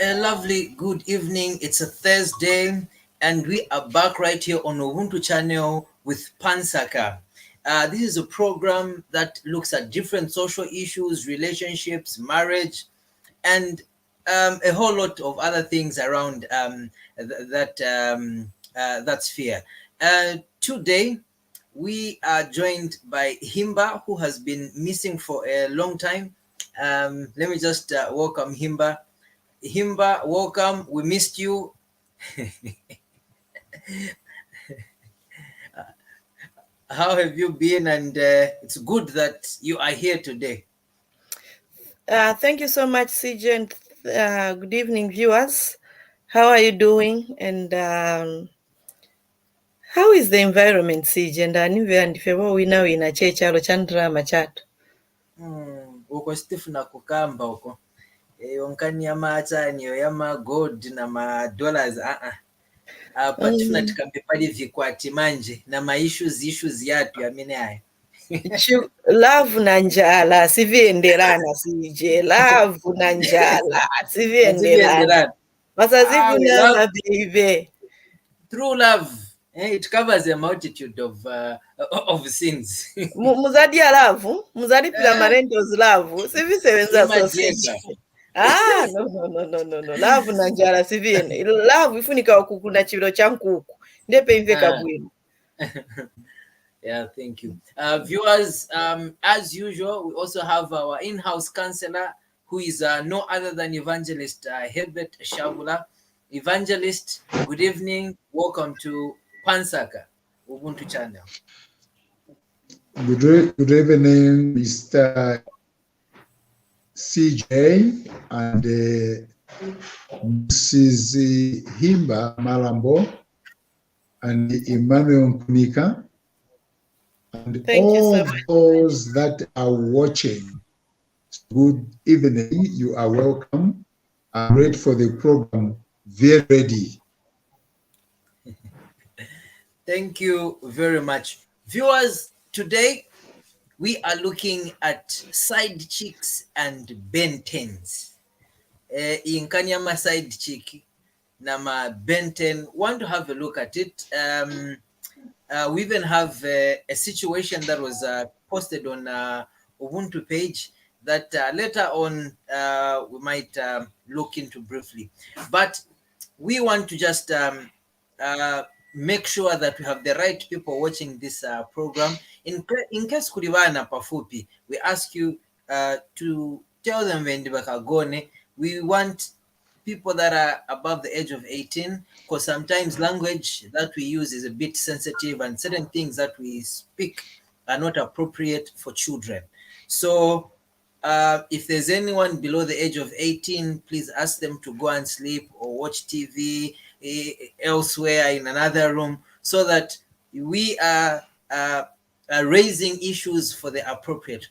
A lovely good evening. It's a Thursday, and we are back right here on Ubuntu channel with NSAKA. This is a program that looks at different social issues, relationships, marriage, and a whole lot of other things around that sphere. Today, we are joined by Himba, who has been missing for a long time. Let me just welcome Himba. Himba, welcome. We missed you. How have you been? And it's good that you are here today. Thank you so much, CJ, and good evening, viewers. How are you doing? And how is the environment, CJ? And anive we now in a chechalo chandra machat. Uko stifu na kukamba uko. Onkani yama niyo yama gold na ma dollars patifu tikambe pali vikwati manje na ma issues yatu yamene haya. Love na njala sivienderana CJ. Love na njala sivienderana. Masazibu nama baby. True love, it covers a multitude of sins. Muzadi ya love, muzadi pila marentos love, sivisewenza sausage. No. Love na njala siviene. Love ifunika wakukuna chilo cha nkuku. Ndepe imveka bwino. Yeah, thank you. Viewers, as usual, we also have our in-house counselor, who is no other than Evangelist Shaabula. Evangelist, good evening. Welcome to NSAKA, Ubuntu channel. Good evening, Mr. CJ and Mrs. Himba Malambo and Emmanuel Kunika. And all those that are watching, good evening. You are welcome. I'm ready for the program. Very ready. Thank you very much. Viewers, today we are looking at side chicks and bentens. Inkanyama side chick, nama benten. Want to have a look at it. We even have a situation that was posted on Ubuntu page that later on we might look into briefly. But we want to just make sure that we have the right people watching this program. In case kulivana pafupi, we ask you to tell them when we want people that are above the age of 18, because sometimes language that we use is a bit sensitive and certain things that we speak are not appropriate for children. So if there's anyone below the age of 18, please ask them to go and sleep or watch TV elsewhere in another room, so that we are raising issues for the appropriate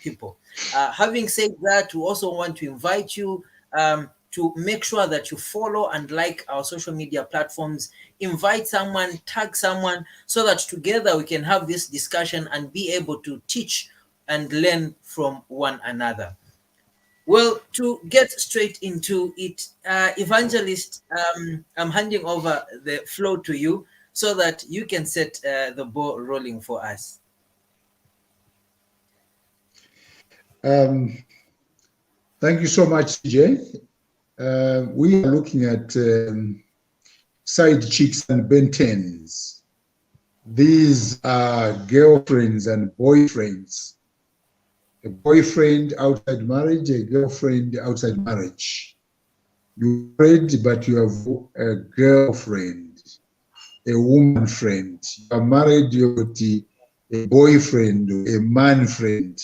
people. Having said that, we also want to invite you to make sure that you follow and like our social media platforms, invite someone, tag someone, so that together we can have this discussion and be able to teach and learn from one another. Well, to get straight into it, Evangelist, I'm handing over the floor to you so that you can set the ball rolling for us. Thank you so much, CJ. We are looking at side chicks and bentens. These are girlfriends and boyfriends. A boyfriend outside marriage, a girlfriend outside marriage. You're married, but you have a girlfriend, a woman friend. You are married, you have a boyfriend, a man friend.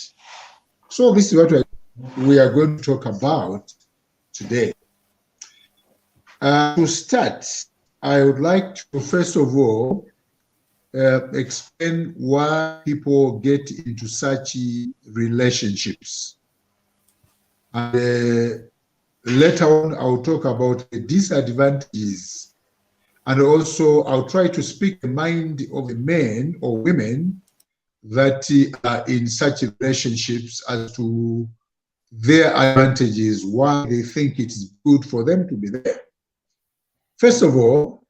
So this is what we are going to talk about today. To start, I would like to first of all explain why people get into such relationships. And later on, I'll talk about the disadvantages, and also I'll try to speak the mind of the men or women that are in such relationships as to their advantages, why they think it is good for them to be there. First of all,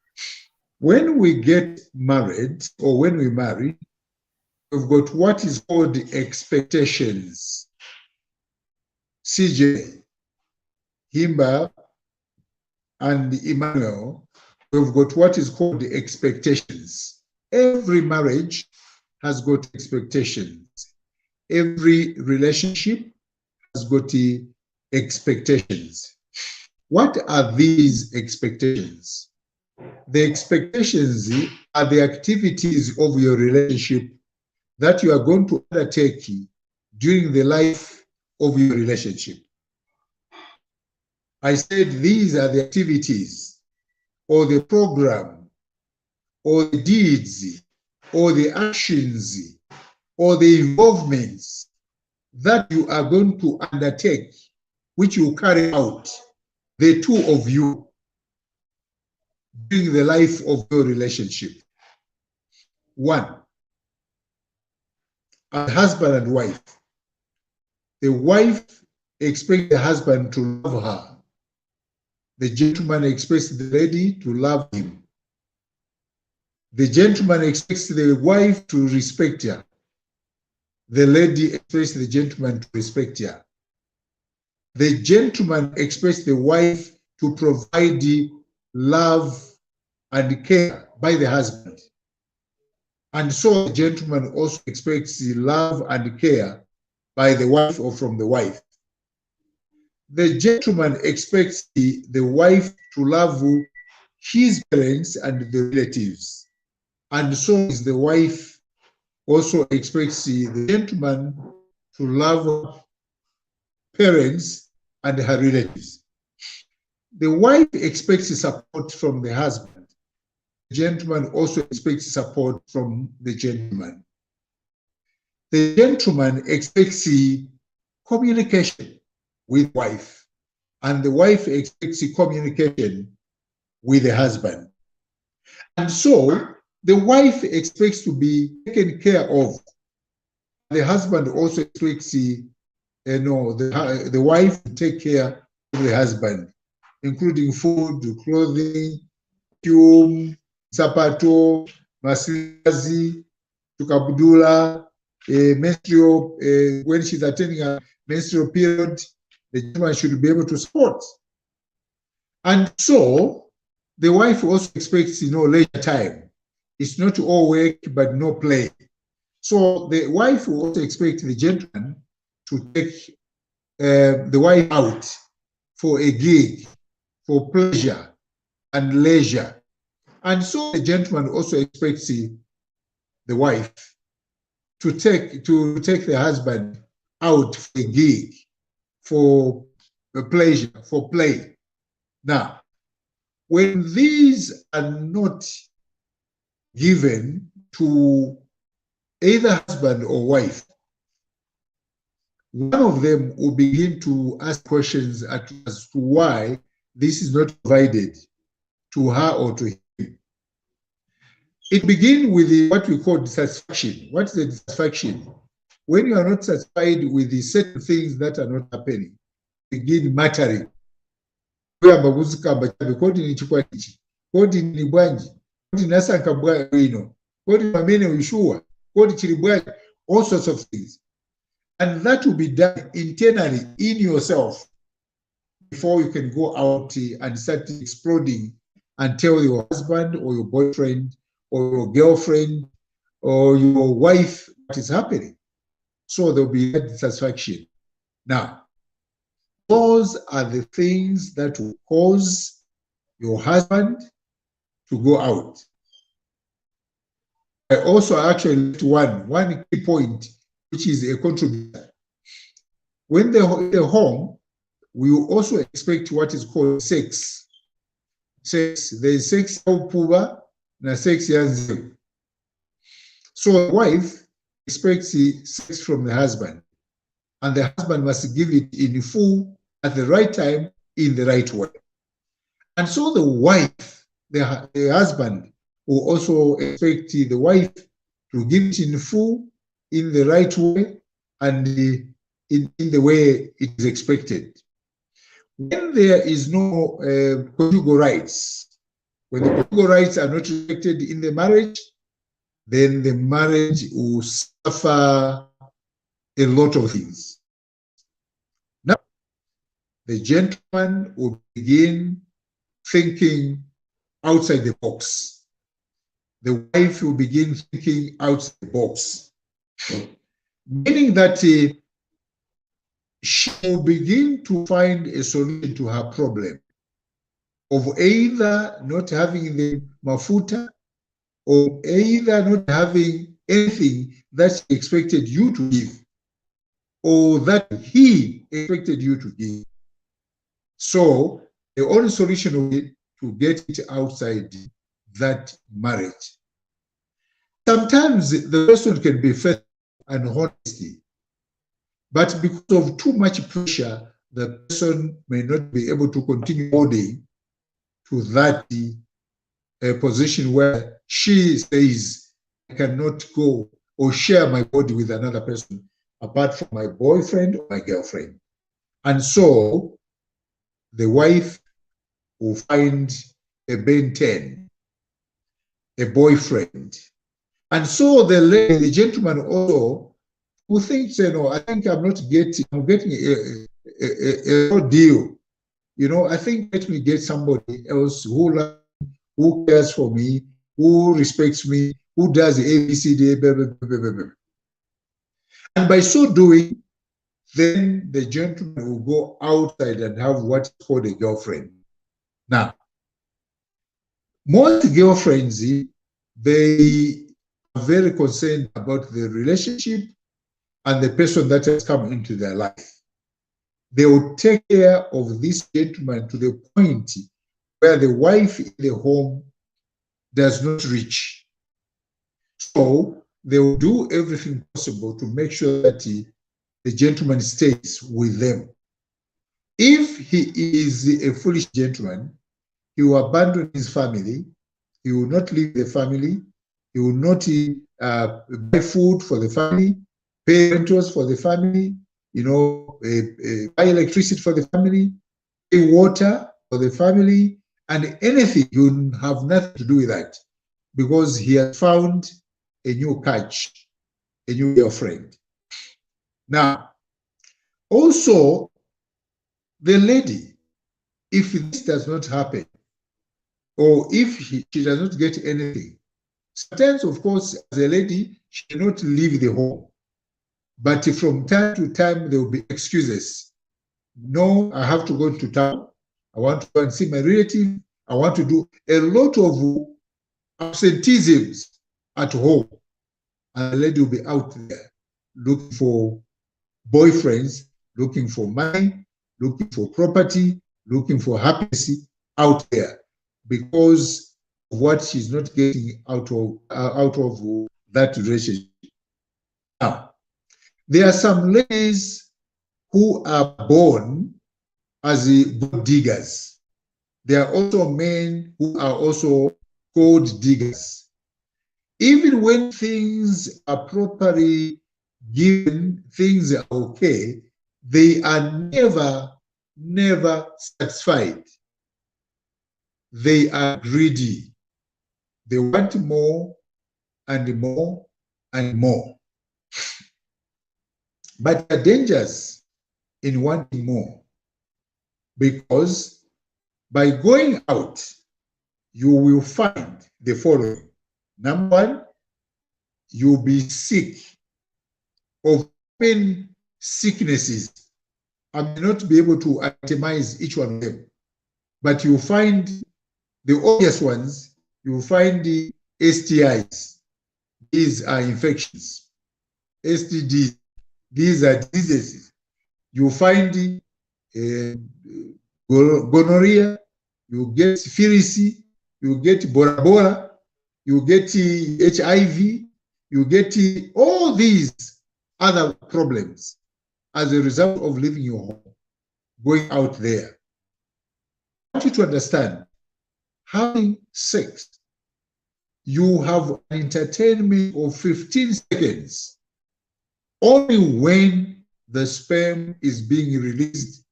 when we get married or when we marry, we've got what is called the expectations. CJ, Himba, and Emmanuel, we've got what is called the expectations. Every marriage has got expectations. Every relationship has got the expectations. What are these expectations? The expectations are the activities of your relationship that you are going to undertake during the life of your relationship. I said these are the activities or the program or the deeds or the actions or the involvements that you are going to undertake, which you carry out, the two of you, during the life of your relationship. One, a husband and wife. The wife expects the husband to love her. The gentleman expects the lady to love him. The gentleman expects the wife to respect her. The lady expects the gentleman to respect her. The gentleman expects the wife to provide the love and care by the husband. And so the gentleman also expects the love and care by the wife or from the wife. The gentleman expects the wife to love his parents and the relatives. And so is the wife also expects the gentleman to love parents and her relatives. The wife expects support from the husband. The gentleman also expects support from the gentleman. The gentleman expects communication with wife, and the wife expects communication with the husband. And so the wife expects to be taken care of. The husband also expects the wife to take care of the husband, including food, clothing, perfume, sapato, masilizi, tukabudula, menstrual, when she's attending a menstrual period, the gentleman should be able to support. And so the wife also expects, leisure time. It's not all work, but no play. So the wife will also expect the gentleman to take the wife out for a gig, for pleasure and leisure. And so the gentleman also expects the wife to take the husband out for a gig, for a pleasure, for play. Now, when these are not given to either husband or wife, one of them will begin to ask questions as to why this is not provided to her or to him. It begins with what we call dissatisfaction. What is the dissatisfaction? When you are not satisfied with the certain things that are not happening, begin mattering. All sorts of things. And that will be done internally in yourself before you can go out and start exploding and tell your husband or your boyfriend or your girlfriend or your wife what is happening. So there'll be that dissatisfaction. Now, those are the things that will cause your husband to go out. I also actually left one key point, which is a contributor. When they're in the home, we will also expect what is called sex. Sex. There is sex puba and sex yanzu. So the wife expects sex from the husband, and the husband must give it in full at the right time in the right way. And so the wife, the husband, will also expect the wife to give it in full in the right way and in the way it is expected. When there is no conjugal rights, when the conjugal rights are not respected in the marriage, then the marriage will suffer a lot of things. Now, the gentleman will begin thinking outside the box. The wife will begin thinking outside the box, meaning that she will begin to find a solution to her problem of either not having the mafuta or either not having anything that she expected you to give or that he expected you to give. So the only solution will be to get it outside that marriage. Sometimes the person can be faithful and honesty, but because of too much pressure, the person may not be able to continue holding to that position where she says, I cannot go or share my body with another person apart from my boyfriend or my girlfriend. And so the wife will find a Ben 10, a boyfriend. And so the gentleman also who thinks, I think I'm getting a raw deal. I think let me get somebody else who cares for me, who respects me, who does the ABCD, blah, blah, blah, blah, blah. And by so doing, then the gentleman will go outside and have what's called a girlfriend. Now, most girlfriends, they are very concerned about the relationship and the person that has come into their life. They will take care of this gentleman to the point where the wife in the home does not reach. So they will do everything possible to make sure that the gentleman stays with them. If he is a foolish gentleman, he will abandon his family. He will not leave the family. He will not buy food for the family, pay rentals for the family, buy electricity for the family, pay water for the family, and anything. You have nothing to do with that because he has found a new catch, a new girlfriend. Now, also, the lady, if this does not happen, or if she does not get anything, sometimes, of course, as a lady, she cannot leave the home. But from time to time, there will be excuses. No, I have to go to town. I want to go and see my relative. I want to do a lot of absenteeisms at home. And the lady will be out there looking for boyfriends, looking for money, looking for property, looking for happiness out there because of what she's not getting out of that relationship. Now, there are some ladies who are born as gold diggers. There are also men who are also gold diggers. Even when things are properly given, things are okay, they are never satisfied. They are greedy. They want more and more and more. But there are dangers in wanting more because by going out, you will find the following. Number one, you'll be sick of many sicknesses. I may not be able to itemize each one of them, but you'll find the obvious ones. You'll find the STIs. These are infections. STDs. These are diseases. You find gonorrhea, you get syphilis, you get Bora Bora, you get HIV, you get all these other problems as a result of leaving your home, going out there. I want you to understand, having sex, you have an entertainment of 15 seconds only when the sperm is being released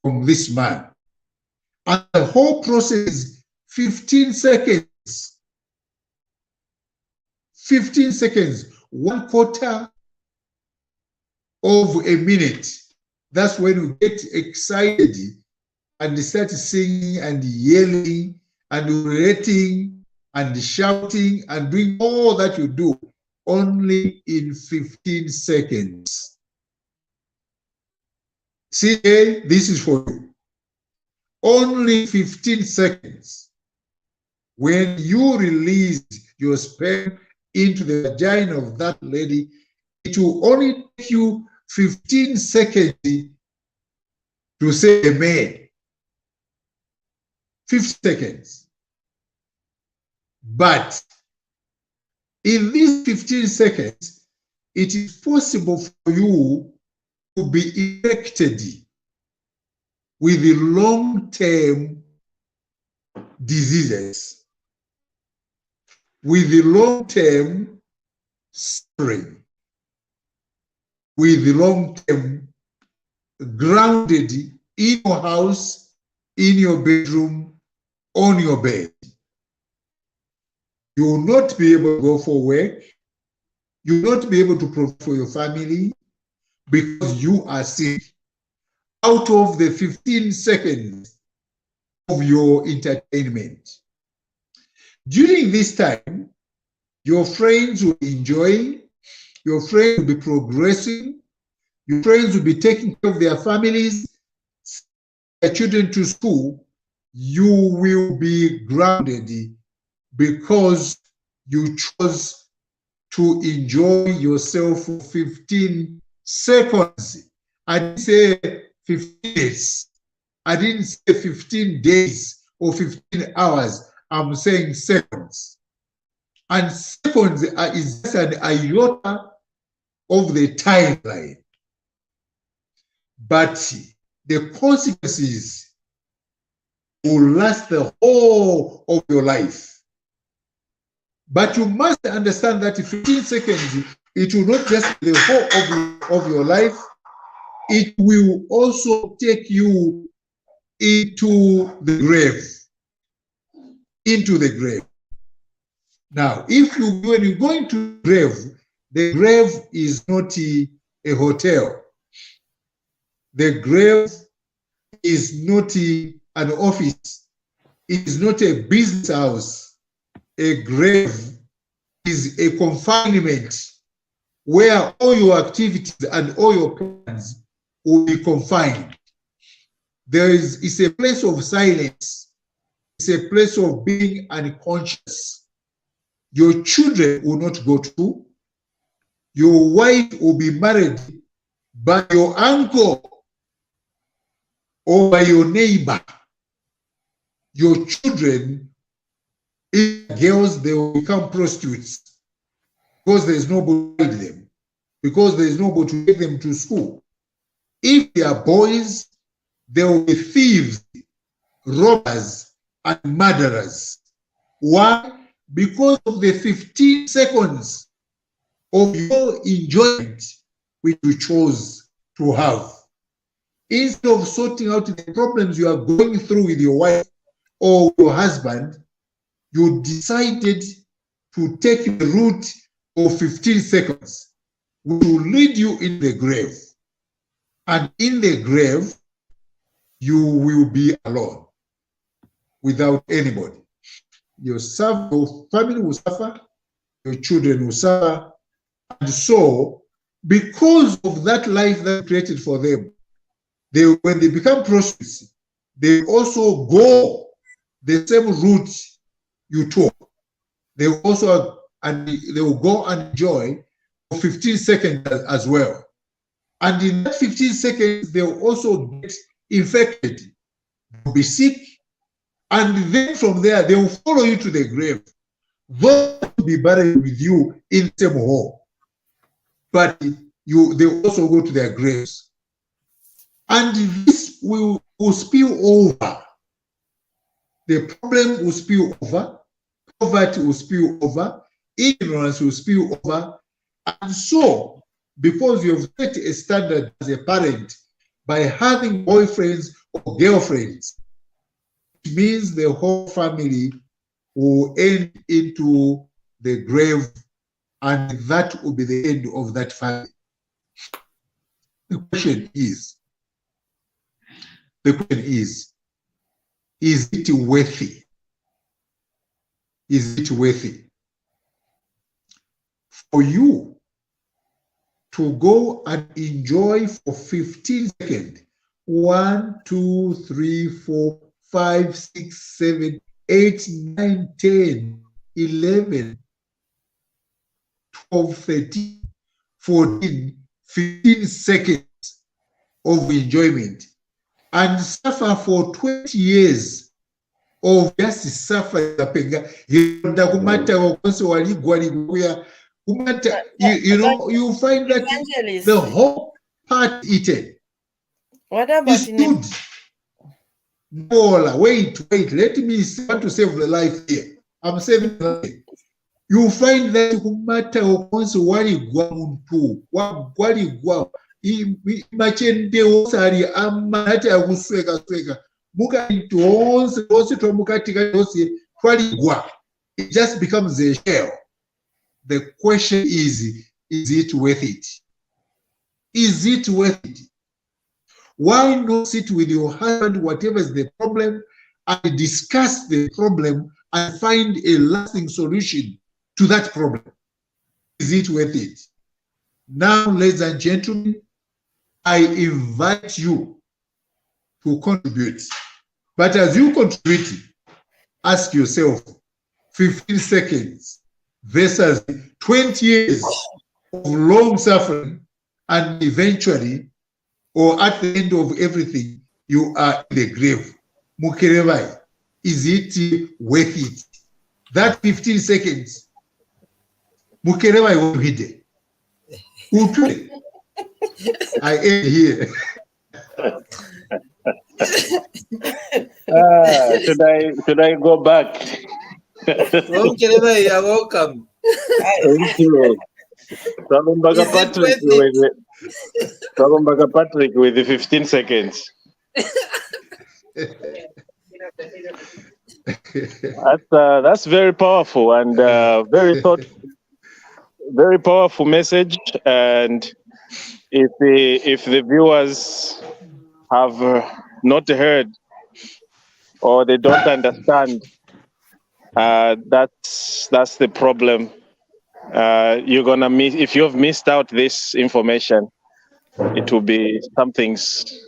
from this man. And the whole process is 15 seconds. 15 seconds, 1/4 of a minute. That's when you get excited and start singing and yelling and urinating and shouting and doing all that you do only in 15 seconds. See, this is for you. Only 15 seconds. When you release your sperm into the vagina of that lady, it will only take you 15 seconds to say amen. 50 seconds. But in these 15 seconds, it is possible for you to be infected with the long-term diseases, with the long-term suffering, with the long-term grounded in your house, in your bedroom, on your bed. You will not be able to go for work. You will not be able to provide for your family because you are sick. Out of the 15 seconds of your entertainment. During this time, your friends will be enjoying, your friends will be progressing, your friends will be taking care of their families, their children to school. You will be grounded because you chose to enjoy yourself for 15 seconds. I didn't say 15 days. I didn't say 15 days or 15 hours. I'm saying seconds. And seconds is just an iota of the timeline. But the consequences will last the whole of your life. But you must understand that 15 seconds, it will not just be the whole of your life, it will also take you into the grave. Into the grave. Now, when you go into the grave is not a hotel. The grave is not an office. It is not a business house. A grave is a confinement where all your activities and all your plans will be confined. It's a place of silence. It's a place of being unconscious. Your children will not go to. Your wife will be married by your uncle or by your neighbor. Your children, if girls, they will become prostitutes because there is nobody to guide them, because there is nobody to take them to school. If they are boys, they will be thieves, robbers, and murderers. Why? Because of the 15 seconds of your enjoyment which you chose to have. Instead of sorting out the problems you are going through with your wife or your husband, you decided to take the route of 15 seconds, which will lead you in the grave. And in the grave, you will be alone, without anybody. Your family will suffer, your children will suffer. And so, because of that life that created for them, when they become prostitutes, they also go the same route you took. They will go and enjoy for 15 seconds as well. And in that 15 seconds, they will also get infected, they'll be sick, and then from there, they will follow you to the grave. Those will be buried with you in the same hole. But they will also go to their graves. And this will spill over. The problem will spill over. Poverty will spill over. Ignorance will spill over. And so, because you've set a standard as a parent by having boyfriends or girlfriends. It means the whole family will end into the grave, and that will be the end of that family. The question is it worthy? Is it worthy for you to go and enjoy for 15 seconds? 1, 2, 3, 4, 5, 6, 7, 8, 9, 10, 11, 12, 13, 14, 15 seconds of enjoyment, and suffer for 20 years of just suffering. You know, you find that Evangelist, the whole part eaten. what about He stood. No, wait, let me want to save the life here. I'm saving the life. You find that kumata okonse waligwa muntu waligwa machende osali amati akusweka mukati onse tomukatika yose twaligwa. It just becomes a shell. The question is it worth it? Is it worth it? Why not sit with your husband, whatever is the problem, and discuss the problem and find a lasting solution to that problem? Is it worth it? Now, ladies and gentlemen, I invite you to contribute. But as you contribute, ask yourself, 15 seconds versus 20 years of long suffering, and eventually, or at the end of everything, you are in the grave. Mukerebai, is it worth it? That 15 seconds, Mukerebai will be there. I end here. Should I go back? Mukerebai, you're welcome. Thank you. Patrick with the 15 seconds. That's very powerful and very powerful message. And if the viewers have not heard or they don't understand, that's the problem. You're gonna miss, if you've missed out this information, it will be something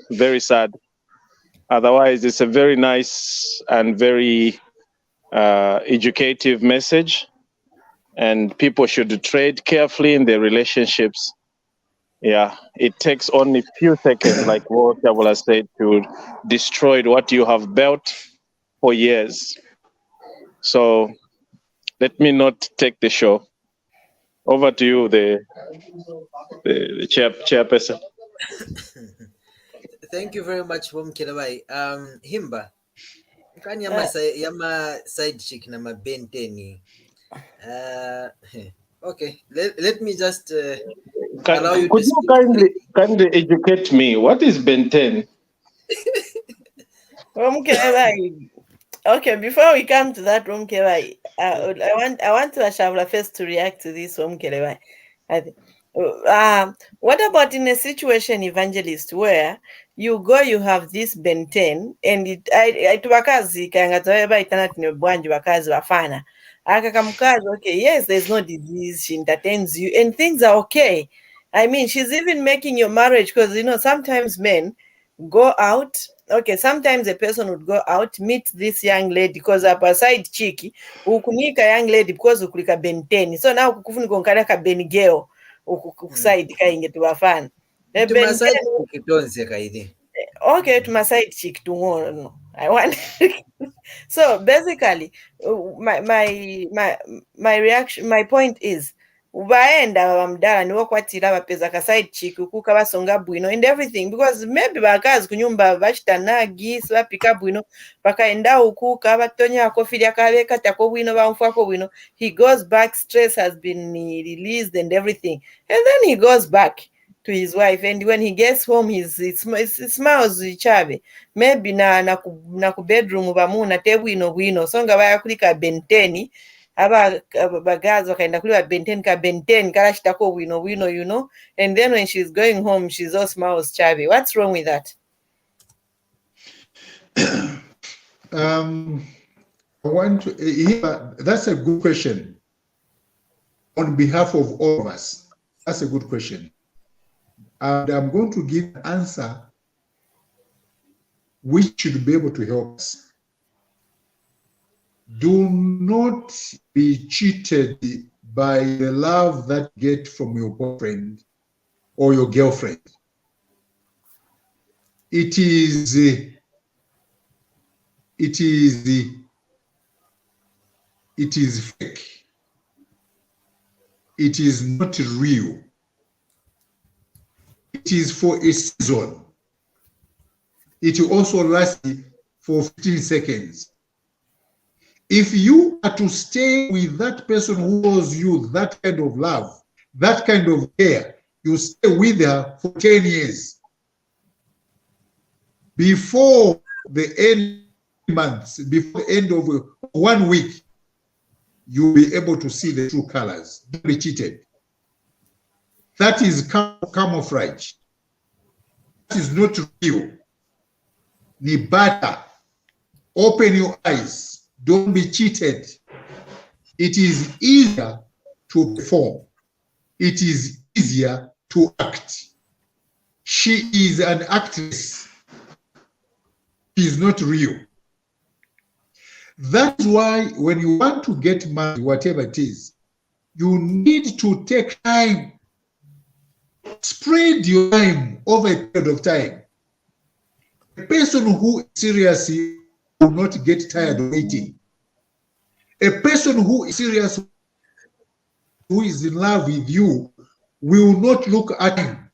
very sad. Otherwise, it's a very nice and very educative message, and people should trade carefully in their relationships. Yeah, it takes only few seconds, like what Shaabula said, to destroy what you have built for years. So let me not take the show. Over to you, the chairperson. Thank you very much, Mukerebai. Himba, kani yama side chick na mabenteni. Okay, let me just allow you could to you kindly educate me? What is Benten? Okay, before we come to that, Mukerebai, I want to Shaabula first to react to this, Mukerebai. What about in a situation, Evangelist, where you go, you have this Benten, and it wakazi kangatoeba itanatine bwanji wakazi wafana. Akakamkazi, okay, yes, there's no disease, she entertains you, and things are okay. I mean, she's even making your marriage, because you know sometimes men go out. Okay, sometimes a person would go out, meet this young lady because a side cheeky, ukunika young lady because ukulika benteni. So now kukufunika unkada ka benigeo side kainge tuwafana. Okay, to my side chick to one. I want. So basically, my reaction, my point is, baenda bamudala niwo kwatira bapeza ka side chick kuka basonga bwino and everything, because maybe bakazi kunyumba bachitanagi bapika bwino bakaenda ukuka batonya kofiria kabeka tako bwino bamfako bwino. He goes back, stress has been released and everything, and then he goes back to his wife, and when he gets home he smiles chabe. Maybe na ku bedroom bamuna tebwino bwino songa bayakulika benteni bagazi wakaenda kuli benten ka benten kala shitako bwino bwino, you know, and then when she's going home she's all smiles chabe. What's wrong with that? I want to that's a good question on behalf of all of us. That's a good question, and I'm going to give an answer which should be able to help us. Do not be cheated by the love that you get from your boyfriend or your girlfriend. It is fake. It is not real. It is for a season. It will also last for 15 seconds. If you are to stay with that person who owes you that kind of love, that kind of care, you stay with her for 10 years. Before the end of months, before the end of 1 week, you'll be able to see the true colors. Don't be cheated. That is camouflage. That is not real. Nibata, open your eyes. Don't be cheated. It is easier to perform. It is easier to act. She is an actress. She is not real. That's why when you want to get married, whatever it is, you need to take time. Spread your time over a period of time. A person who is serious will not get tired of waiting. A person who is serious, who is in love with you, will not look at him.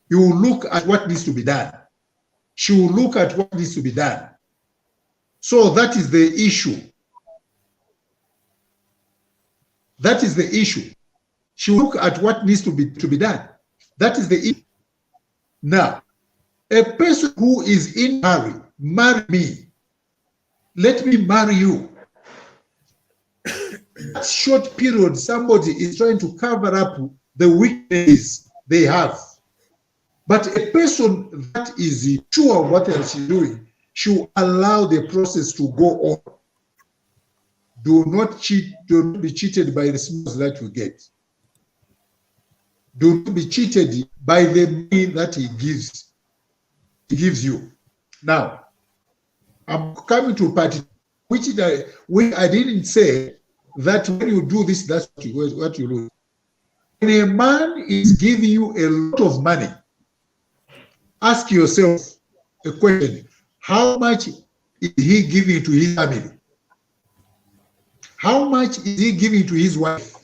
You will look at what needs to be done. She will look at what needs to be done. So that is the issue. That is the issue. She will look at what needs to be done. That is the issue. Now, a person who is in a hurry, marry me. Let me marry you. That short period, somebody is trying to cover up the weaknesses they have. But a person that is sure of what else she's doing, she will allow the process to go on. Do not cheat. Do not be cheated by the smiles that you get. Do not be cheated by the money that he gives you. Now, I'm coming to a part which I didn't say that when you do this, that's what you lose. When a man is giving you a lot of money, ask yourself a question: how much is he giving to his family? How much is he giving to his wife?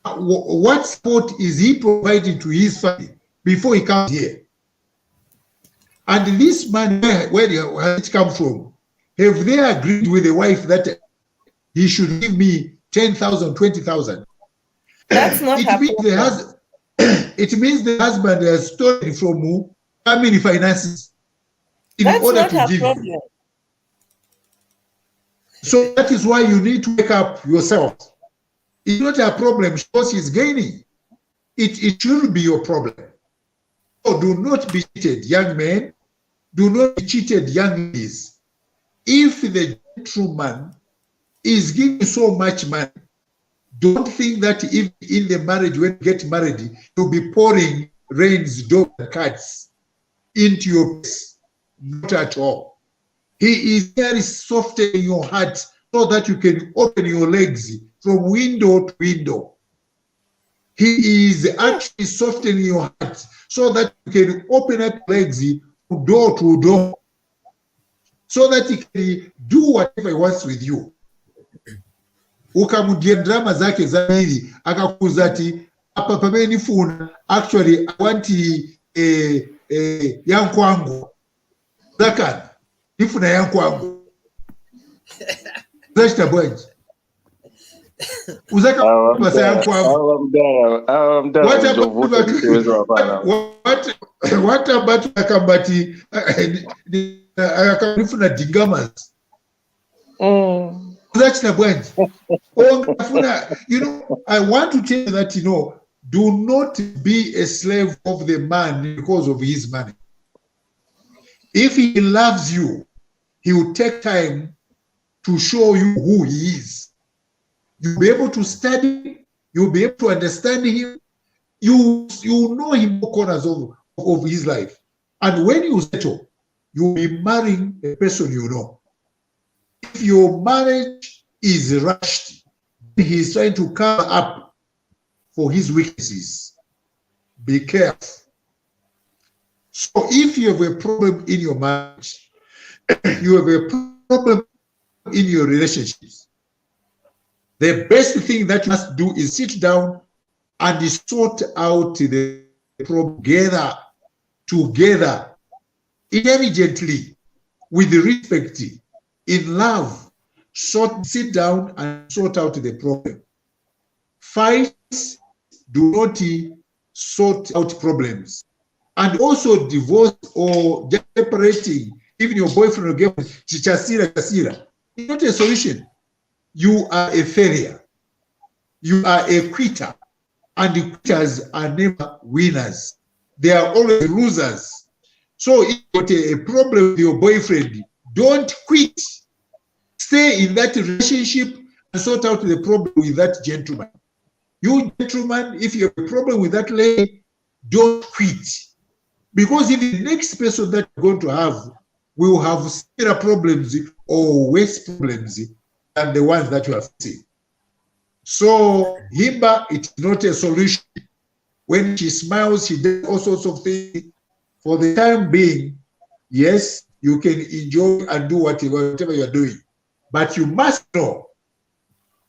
What support is he providing to his family before he comes here? And this man, where has it come from? Have they agreed with the wife that he should give me 10,000, 20,000? That's not it means the husband has stolen from family finances in order to give you. So that is why you need to wake up yourself. It's not a problem because he's gaining. It shouldn't be your problem. So do not be cheated, young men. Do not be cheated, young ladies. If the gentleman is giving so much money, don't think that if in the marriage, when you get married, you'll be pouring rains, dogs, and cats into your face. Not at all. He is very softening your heart so that you can open your legs from window to window. He is actually softening your heart so that you can open up legs from door to door, so that he can do whatever he wants with you. ukamudia drama zake za pili akakuza ati apa pamene nifuna actually I want yankwangu zakana nifuna yankwangu zachita bwanji uzaka basa yankwangu what about akambati akamnifuna dingamas zachita bwanji you know, I want to tell you that, you know, do not be a slave of the man because of his money. If he loves you, he will take time to show you who he is. You'll be able to study, you'll be able to understand him, you know him all corners of his life. And when you settle, you'll be marrying a person you know. If your marriage is rushed, he's trying to cover up for his weaknesses. Be careful. So if you have a problem in your marriage, you have a problem in your relationships, the best thing that you must do is sit down and sort out the problem together, intelligently, with respect, in love. Sit down and sort out the problem. Fights do not sort out problems. And also divorce or separating, even your boyfriend or girlfriend, chasira, it's not a solution. You are a failure. You are a quitter. And the quitters are never winners. They are always losers. So if you got a problem with your boyfriend, don't quit. Stay in that relationship and sort out the problem with that gentleman. You gentleman, if you have a problem with that lady, don't quit. Because if the next person that you're going to have will have similar problems or worse problems than the ones that you have seen. So Himba, it's not a solution. When she smiles, she does all sorts of things. For the time being, yes, you can enjoy and do whatever you're doing. But you must know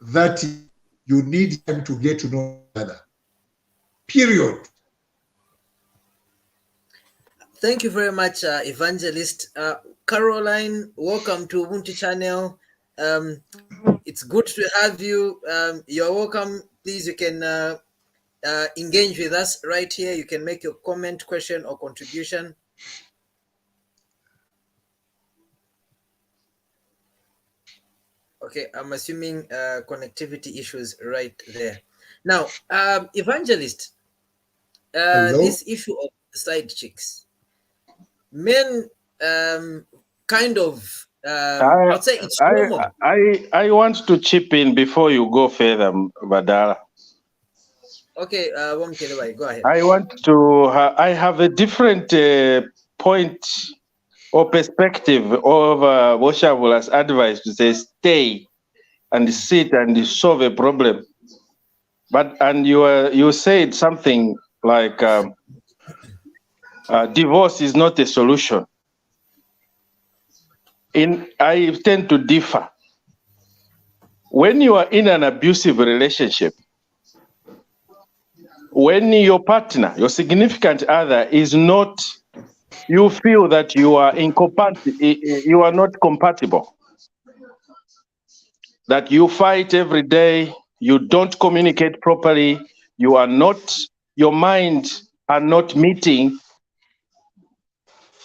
that you need time to get to know each other. Period. Thank you very much, Evangelist. Caroline, welcome to Ubuntu channel. It's good to have you. You're welcome. Please, you can engage with us right here. You can make your comment, question, or contribution. Okay, I'm assuming connectivity issues right there. Now, Evangelist, this issue of side chicks, men kind of, I'll say it's normal. I want to chip in before you go further, Badala. Okay, go ahead. I have a different point or perspective of what Shaabula's advice to say stay and sit and solve a problem. And you said something like divorce is not a solution. I tend to differ. When you are in an abusive relationship, when your partner, your significant other is not, you feel that you are you are not compatible, that you fight every day, you don't communicate properly, your minds are not meeting.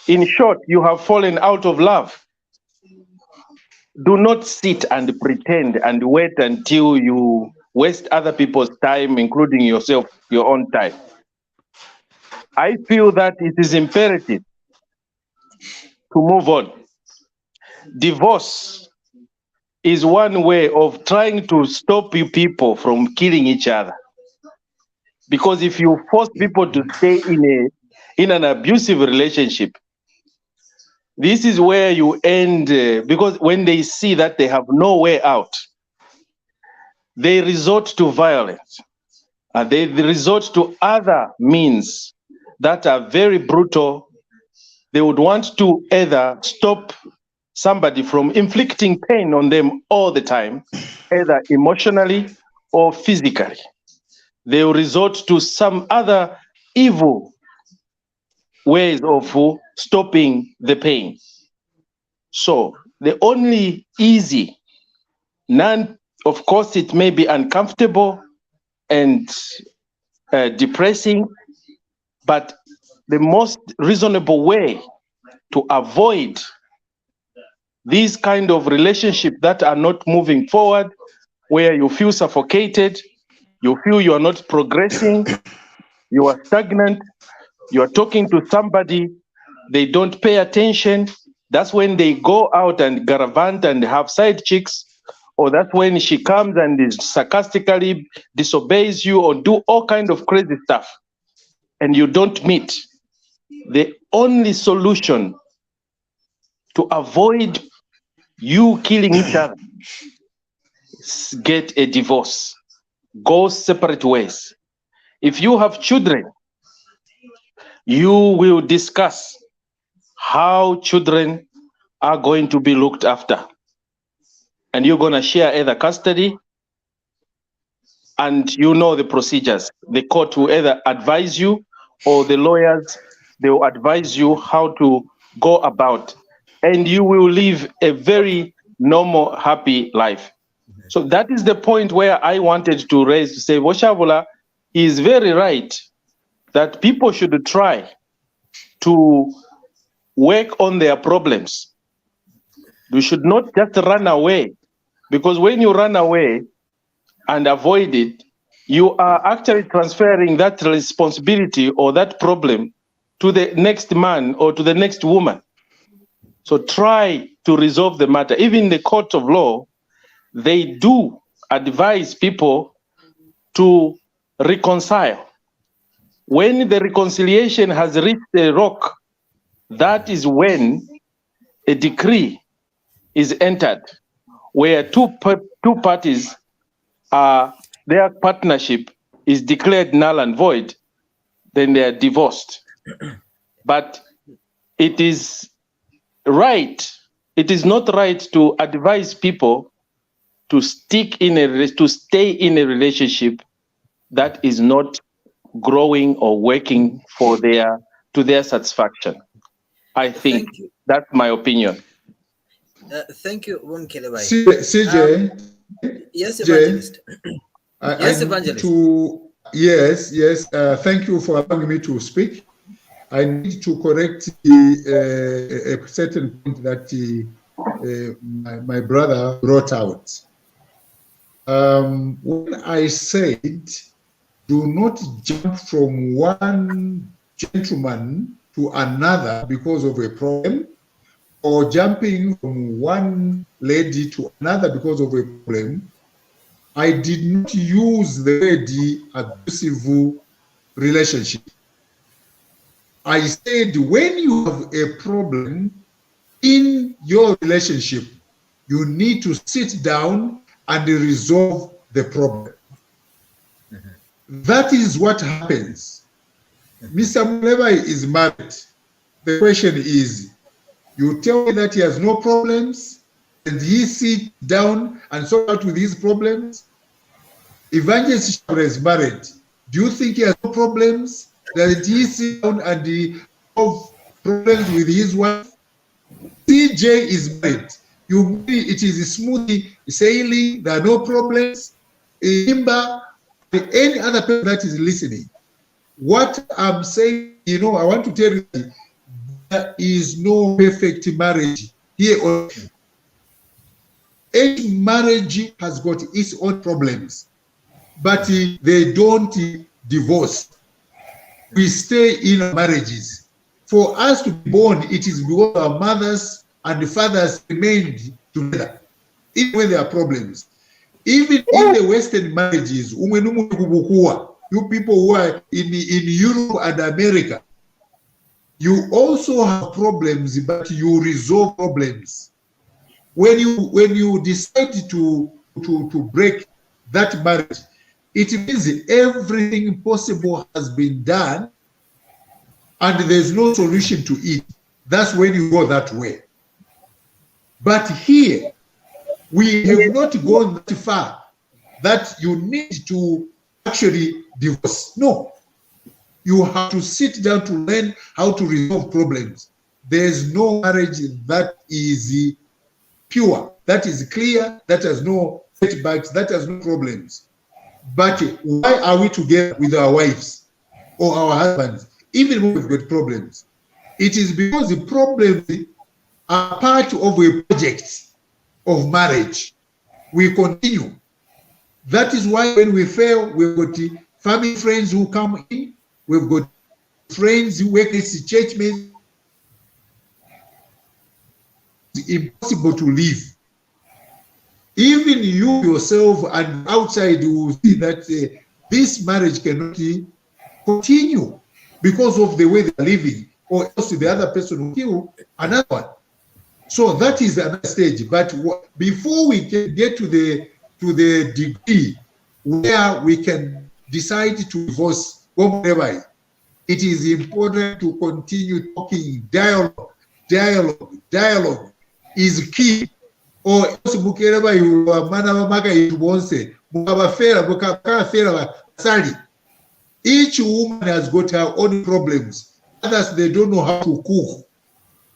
In short, you have fallen out of love. Do not sit and pretend and wait until you waste other people's time, including yourself, your own time. I feel that it is imperative to move on. Divorce is one way of trying to stop you people from killing each other. Because if you force people to stay in an abusive relationship, this is where you end, because when they see that they have no way out, they resort to violence. They resort to other means that are very brutal. They would want to either stop somebody from inflicting pain on them all the time, either emotionally or physically. They will resort to some other evil ways of stopping the pain. So the only easy, of course it may be uncomfortable and depressing, but the most reasonable way to avoid these kind of relationships that are not moving forward, where you feel suffocated, you feel you are not progressing, you are stagnant, you are talking to somebody, they don't pay attention. That's when they go out and garavant and have side chicks, or that's when she comes and is sarcastically disobeys you or do all kind of crazy stuff, and you don't meet. The only solution to avoid you killing each other is get a divorce. Go separate ways. If you have children, you will discuss how children are going to be looked after. And you're going to share either custody, and you know the procedures. The court will either advise you, or the lawyers, they will advise you how to go about. And you will live a very normal, happy life. So that is the point where I wanted to raise, to say, Shaabula is very right, that people should try to work on their problems. You should not just run away, because when you run away and avoid it, you are actually transferring that responsibility or that problem to the next man or to the next woman. So try to resolve the matter. Even the court of law, they do advise people to reconcile. When the reconciliation has reached a rock, that is when a decree is entered, where two parties their partnership is declared null and void, then they are divorced. But it is right, it is not right to advise people to stay in a relationship that is not growing or working to their satisfaction. I think that's my opinion. Thank you, Wumkelebai. CJ. Yes, Evangelist. Yes, I Evangelist. Yes. Thank you for allowing me to speak. I need to correct a certain point that my brother brought out. When I said, do not jump from one gentleman to another because of a problem, or jumping from one lady to another because of a problem, I did not use the word abusive relationship. I said, when you have a problem in your relationship, you need to sit down and resolve the problem. That is what happens. Mr. Muleba is married. The question is, you tell me that he has no problems, and he sit down and sort out with his problems? Evangelist Shaabula is married. Do you think he has no problems? Does he sit down and solve problems with his wife? CJ is married. It is smooth sailing. There are no problems. Himba, any other person that is listening. What I'm saying, I want to tell you, there is no perfect marriage here. Each marriage has got its own problems, but they don't divorce. We stay in our marriages. For us to be born, it is because our mothers and fathers remained together, even when there are problems. Even in the Western marriages, you people who are in Europe and America, you also have problems, but you resolve problems. When you decide to break that marriage, it means everything possible has been done and there's no solution to it. That's when you go that way. But here, we have not gone that far that you need to actually divorce. No. You have to sit down to learn how to resolve problems. There's no marriage that is pure, that is clear, that has no setbacks, that has no problems. But why are we together with our wives or our husbands, even when we've got problems? It is because the problems are part of a project of marriage. We continue. That is why when we fail, we've got family friends who come in, we've got friends who work as church mates. It's impossible to live. Even you yourself and outside will see that this marriage cannot continue because of the way they're living, or else the other person will kill another one. So that is another stage. But before we can get to the degree where we can decide to divorce or whatever, it is important to continue talking. Dialogue is key. Or else mukereba you mana maka itubonse mukabafera mukafera sali. Each woman has got her own problems. Others, they don't know how to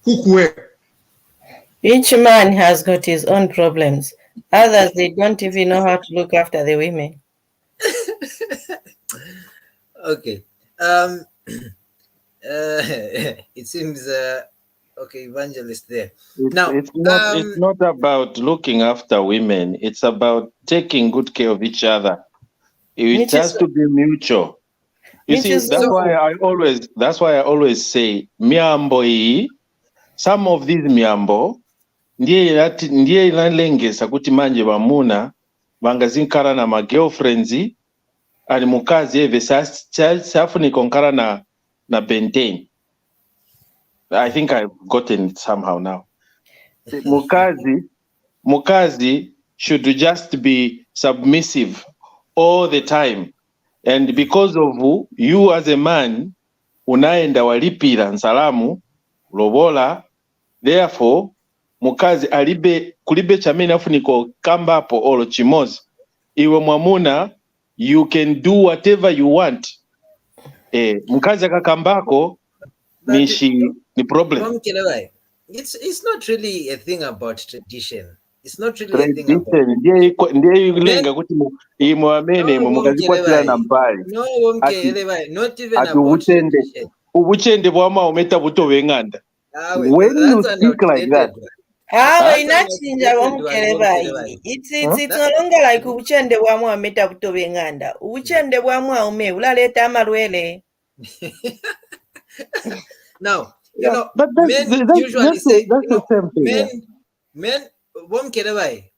cook well. Each man has got his own problems. Others, they don't even know how to look after the women. Okay. It seems okay, Evangelist there. Now It's not about looking after women. It's about taking good care of each other. It has to be mutual. You see, that's why I always say miambo hii. Some of these miambo ndiye inalengesa kuti manje bamuna bangazinkara na ma girlfriends ali mukazi eve safuni konkara na benten. I think I've gotten it somehow now. Mukazi should just be submissive all the time. And because of you as a man, unaenda walipira nsalamu, lobola, therefore, mukazi kulibe chamene afuniko kambapo olo chimozi. Iwe mwamuna, you can do whatever you want. Mukazi akakambako, ni problem. It's not really a thing about tradition. It's not really a thing about not even about tradition. When you speak like that, it's no longer like ubuchende bwamwe ameta butobenganda. Ubuchende bwamwe ume ulaleta amalwele. Now, you know, but men usually say,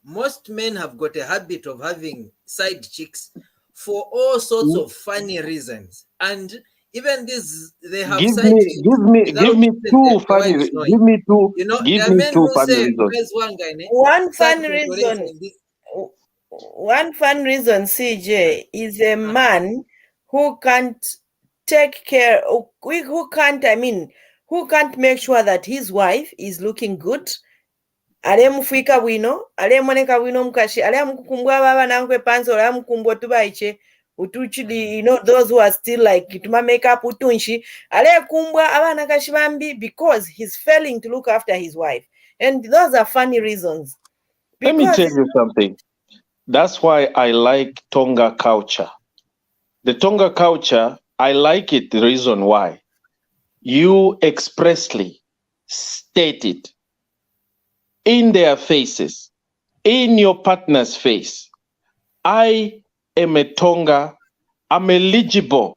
most men have got a habit of having side chicks for all sorts of funny reasons, and even this they have give side chicks. Give me two funny reasons. You know, there are men who say, one fun reason. One fun reason, CJ, is a man who can't take care, who can't make sure that his wife is looking good. Alemufika bwino, alemoneka bwino mukashi, alemukumbwa baba nankwe panzo, alemukumbwa tubaiche, utuchili, you know, those who are still like, tuma makeup utunshi, alekumbwa abana kashibambi, because he's failing to look after his wife. And those are funny reasons. Let me tell you something. That's why I like Tonga culture. The Tonga culture, I like it. The reason why you expressly state it in their faces, in your partner's face. I am a Tonga. I'm eligible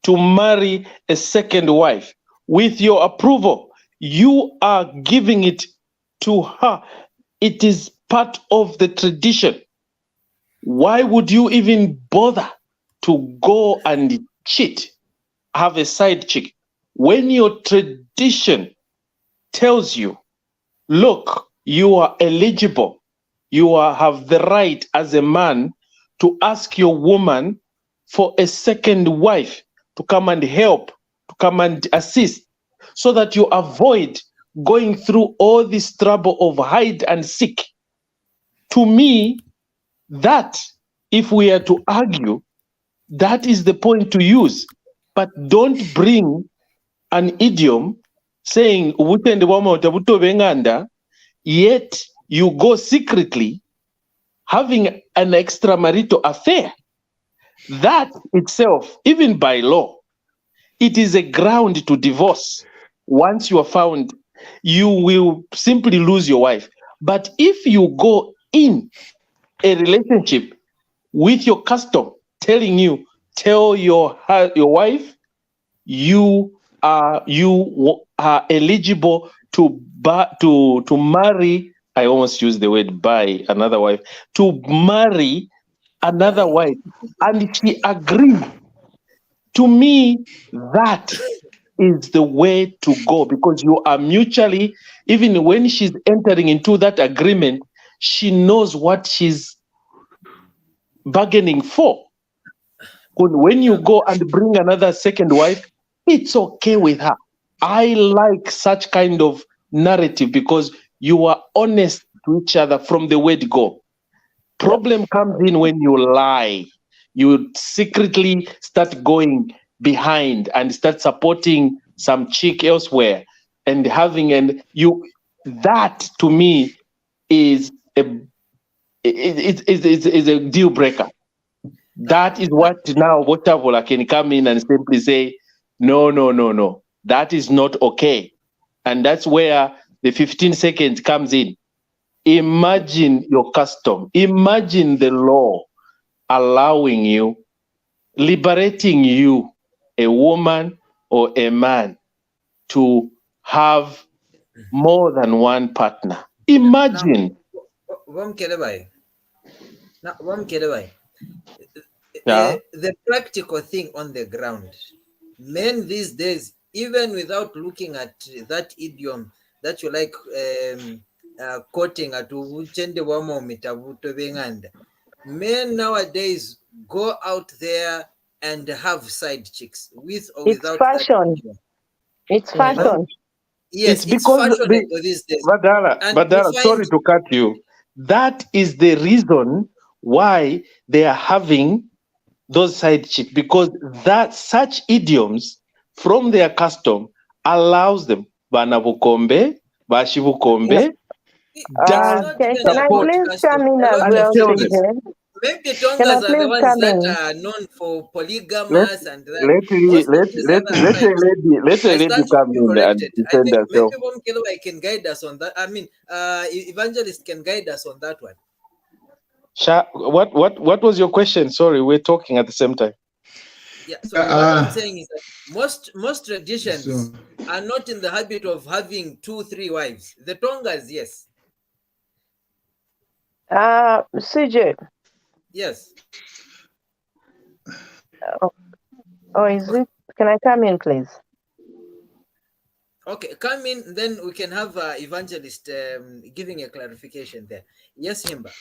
to marry a second wife with your approval. You are giving it to her. It is part of the tradition. Why would you even bother to go and cheat, have a side chick, when your tradition tells you, look, you are eligible, you have the right as a man to ask your woman for a second wife to come and help, to come and assist, so that you avoid going through all this trouble of hide and seek. To me, that, if we are to argue, that is the point to use. But don't bring an idiom saying, yet you go secretly having an extramarital affair. That itself, even by law, it is a ground to divorce. Once you are found, you will simply lose your wife. But if you go in a relationship with your custom telling you, tell your wife you are eligible to marry. I almost used the word buy another wife, to marry another wife, and she agreed. To me, that is the way to go, because you are mutually, even when she's entering into that agreement, she knows what she's bargaining for. When you go and bring another second wife, it's okay with her. I like such kind of narrative because you are honest to each other from the word go. Problem comes in when you lie. You secretly start going behind and start supporting some chick elsewhere and that to me is a deal breaker. That is what now Shaabula can come in and simply say, no. That is not okay. And that's where the 15 seconds comes in. Imagine your custom. Imagine the law allowing you, liberating you, a woman or a man, to have more than one partner. Imagine. The practical thing on the ground, men these days, even without looking at that idiom that you like quoting at men nowadays go out there and have side chicks with or It's without fashion. that idiom. It's fashion. Yes, it's because fashionable these days. Badara, sorry to cut you. That is the reason why they are having those side chicks, because that such idioms from their custom allows them. Banabukombe, Bashibukombe. Can I please come in as well, CJ? Maybe Tongas are the ones that are known for polygamous and that. Let a lady come in and defend herself. Maybe I can guide us on that. I mean, Evangelist can guide us on that one. What was your question? Sorry, we're talking at the same time. Yeah, so what I'm saying is that most traditions are not in the habit of having 2-3 wives. The Tongas, yes. CJ. Yes. Is it? Can I come in, please? Okay, come in, then we can have Evangelist giving a clarification there. Yes, Himba.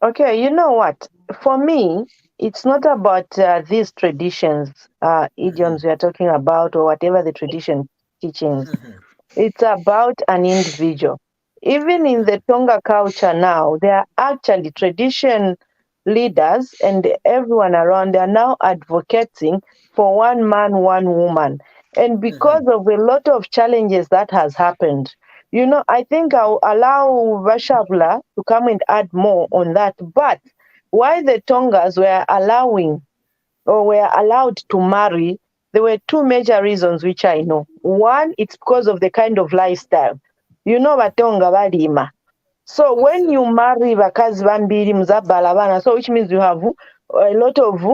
Okay, you know what? For me, it's not about these traditions, idioms we are talking about, or whatever the tradition teachings. It's about an individual. Even in the Tonga culture now, there are actually tradition leaders and everyone around, they are now advocating for one man, one woman. And because of a lot of challenges that has happened, you know, I think I'll allow Shaabula to come and add more on that. But why the Tongas were allowed to marry, there were two major reasons which I know. One, it's because of the kind of lifestyle. You know, Batonga balima. So when you marry bakazi bambiri muzabala bana, so which means you have a lot of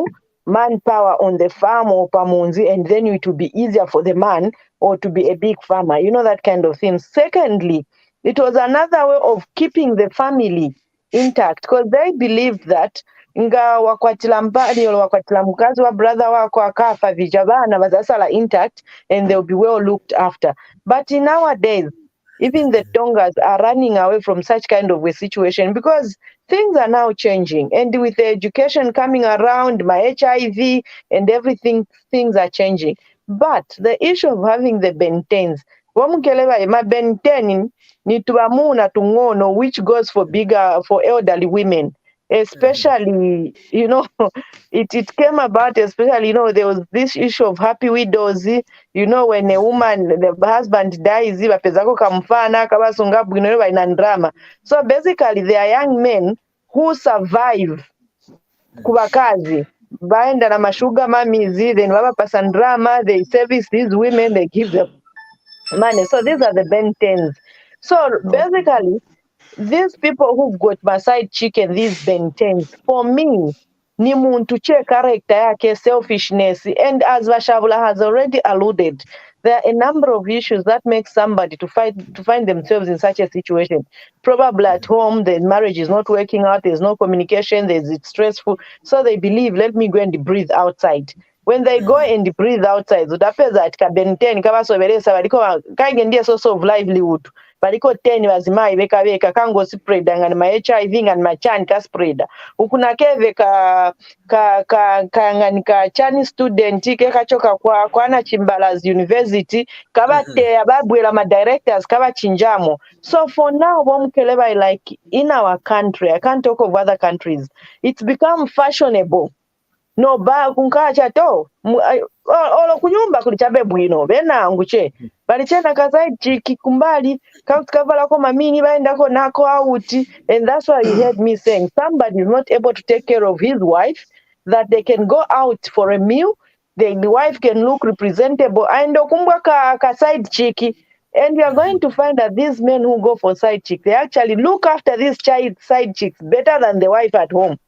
manpower on the farm or pamunzi, and then it will be easier for the man or to be a big farmer. You know, that kind of thing. Secondly, it was another way of keeping the family intact, because they believed that nga wakwatila mbali or wakwatila mukazi wa brother wako akafa vijabana bazasala intact and they'll be well looked after. But in nowadays, even the Tongas are running away from such kind of a situation because things are now changing. And with the education coming around, my HIV and everything, things are changing. But the issue of having the bentens, Wamukelewa ma benten ni tuamuna tungono, which goes for bigger, for elderly women. Especially, you know, it came about, especially, you know, there was this issue of happy widows. You know, when a woman, the husband dies, bapezako kamfana kabasunga bwino ina drama. So basically, they are young men who survive kubakazi. Baenda na mashuga mamizi, then baba pasan drama, they service these women, they give them money. So these are the bentens. So basically, these people who've got my side chick and these bentens, for me, ni muntu che character yake, selfishness, and as Shaabula has already alluded, there are a number of issues that make somebody to find themselves in such a situation. Probably at home, the marriage is not working out, there's no communication, it's stressful, so they believe, let me go and breathe outside. When they go and breathe outside, utapeza atika benten kabasoberesa baliko kaige source of livelihood. Baliko 10 bazimayi beka kango spread ngani ma HIV ngani ma chan ka spread. Ukuna keve ka ngani ka chan student ke kachoka kwa na Chimbala's University kabate ababwela ma directors kaba chinjamo. So for now, bomkeleba, like in our country, I can't talk of other countries, it's become fashionable. No ba kunkacha to olo kunyumba kulichabe bwino bena nguche balichenda kazai chiki kumbali kavala ko mamini baenda ko nako out, and that's why you heard me saying somebody is not able to take care of his wife, that they can go out for a meal, the wife can look representable, and okumbwa ka side chiki. And we are going to find that these men who go for side chicks, they actually look after these side chicks better than the wife at home.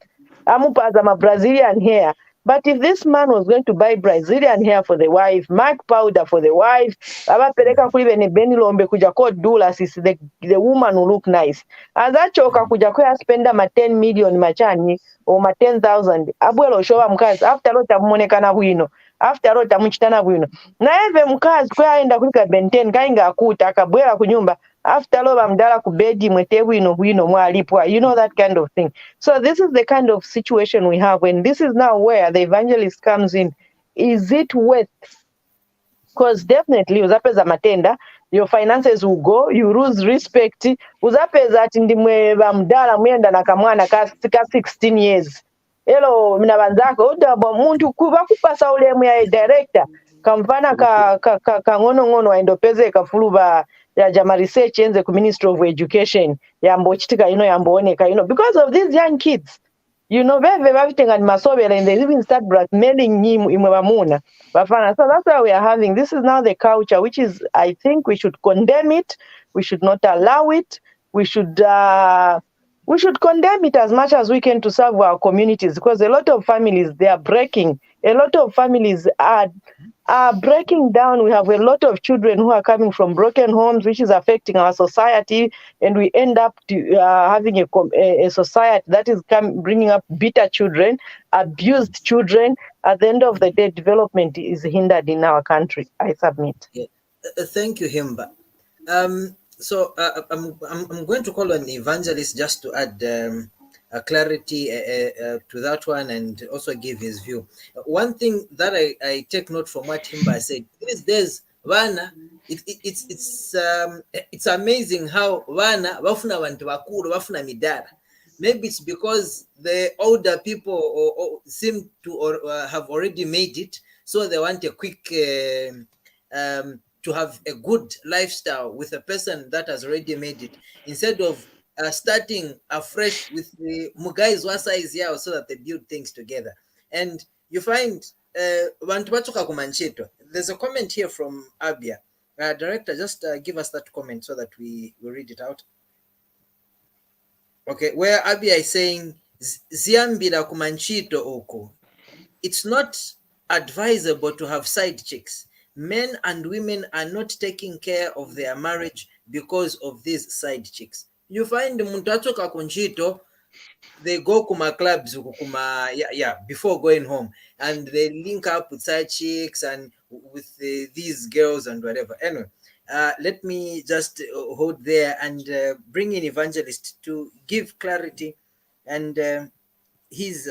Amupaza ma Brazilian hair. But if this man was going to buy Brazilian hair for the wife, MAC powder for the wife, abapeleka kuli bene Benilombe kuja ko dula sisi, the woman will look nice. Azachoka kuja ko spenda ma 10 million machani or ma 10,000. Abwelo showa mkazi after all tamuonekana bwino. After all tamuchitana bwino. Na eve mkazi kwa aenda kulika benten kainga akuta akabwela kunyumba. After all bamdala kubedi mwete bwino mwalipwa. You know, that kind of thing. So this is the kind of situation we have, and this is now where the evangelist comes in. Is it worth? Because definitely uzapeza matenda, your finances will go, you lose respect. Uzapeza ati ndimwe bamdala mwenda na kamwana ka 16 years. Hello, mina banzako udaba muntu kuba kupasa ule mwe director kamfana ka ngono aindopeze kafuluba ya jama research enze ku Ministry of Education yambo chitika yambooneka because of these young kids. Beve babitenga ni masobela, and they even start blackmailing imwe bamuna bafana. So that's why we are having, this is now the culture, which is, I think we should condemn it. We should not allow it. We should condemn it as much as we can to serve our communities, because a lot of families, they are breaking. A lot of families are breaking down. We have a lot of children who are coming from broken homes, which is affecting our society, and we end up having a society that is bringing up bitter children, abused children. At the end of the day, development is hindered in our country. I submit. Yeah. Thank you, Himba. So I'm going to call on Evangelist just to add a clarity to that one, and also give his view. One thing that I take note from what Himba said, these days, Vana, it's amazing how Vana wafuna wantu wakuru wafuna midara. Maybe it's because the older people or seem to have already made it, so they want a quick to have a good lifestyle with a person that has already made it, instead of starting afresh with the guys one size here, so that they build things together. And you find there's a comment here from Abia. Director, just give us that comment so that we read it out. Okay, where Abia is saying ziambira kumanchito oko, it's not advisable to have side chicks. Men and women are not taking care of their marriage because of these side chicks. You find muntachoka kunchito, they go kuma clubs before going home, and they link up with side chicks and with these girls and whatever. Anyway, let me just hold there and bring in Evangelist to give clarity and his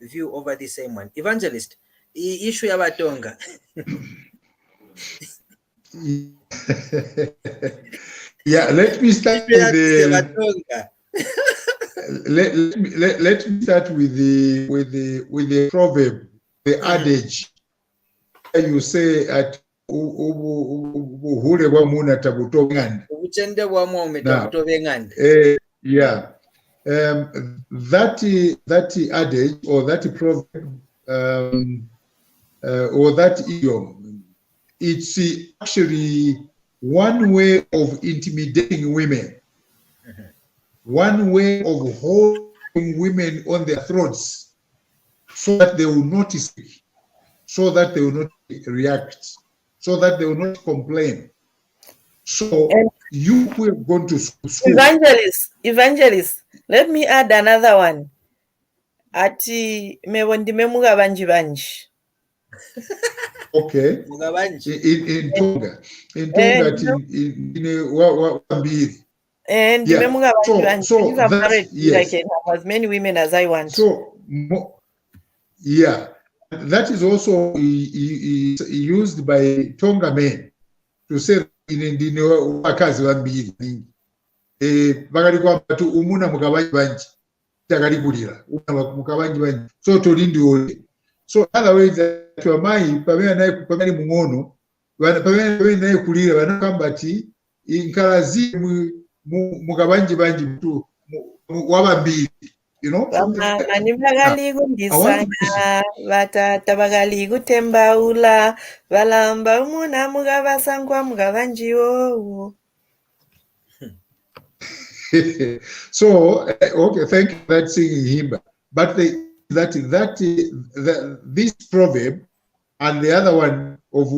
view over the same one. Evangelist, issue ya batonga. Yeah, let me start with the. Let me start with the proverb, the adage. You say at yeah. That adage or that proverb or that idiom, it's actually one way of intimidating women, one way of holding women on their throats so that they will not speak, so that they will not react, so that they will not complain. So you who have gone to school. Evangelist, let me add another one. Ati mewondi memuga banji banji. Okay. In Tonga. In Tonga, and yeah. So married, yes. I can have as many women as I want. So yeah, that is also used by Tonga men to say in wakazi wambiri bakali kwamba tu umuna mukabanji banji takalikulira mukabanji banji so tolindi ole. So otherwise twamai pamene naye pamene mungono pamene naye kulira banakamba ati inkalazi mukabanji banji tu wabambiri, you know. Mani bagali gundisanga batata bagali gutembaula balamba umuna mugabasangwa mugabanji wo. So okay, thank you for that singing Himba. But this proverb and the other one of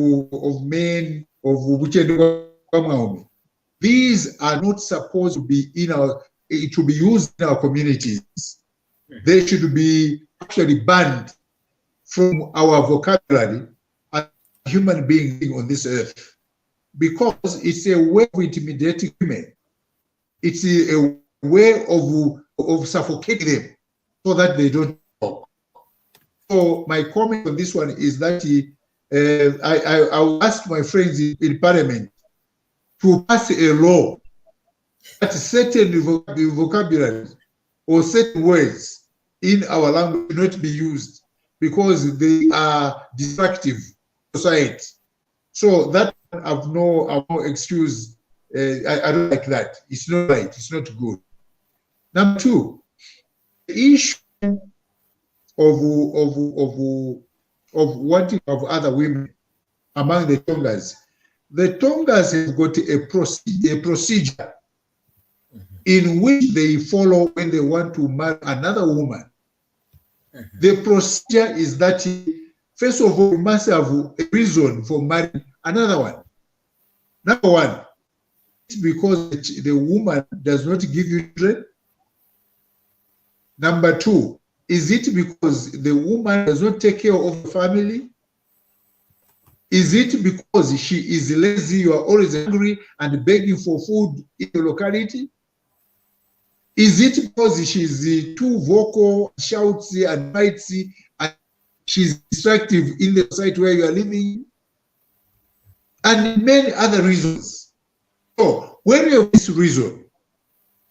men of Uchendu, these are not supposed to be to be used in our communities. They should be actually banned from our vocabulary as human beings on this earth, because it's a way of intimidating women. It's a way of suffocating them so that they don't talk. So my comment on this one is that I will ask my friends in Parliament to pass a law that certain vocabulary or certain words in our language not be used because they are destructive to society. So that I have no excuse. I don't like that. It's not right. It's not good. Number two, the issue of wanting to have other women among the Tongas. The Tongas have got a procedure in which they follow when they want to marry another woman. The procedure is that, first of all, you must have a reason for marrying another one. Number one, because the woman does not give you children? Number two, is it because the woman does not take care of the family? Is it because she is lazy, you are always hungry and begging for food in the locality? Is it because she's too vocal, shouts and fights, and she's destructive in the society where you are living? And many other reasons. So when you have this reason,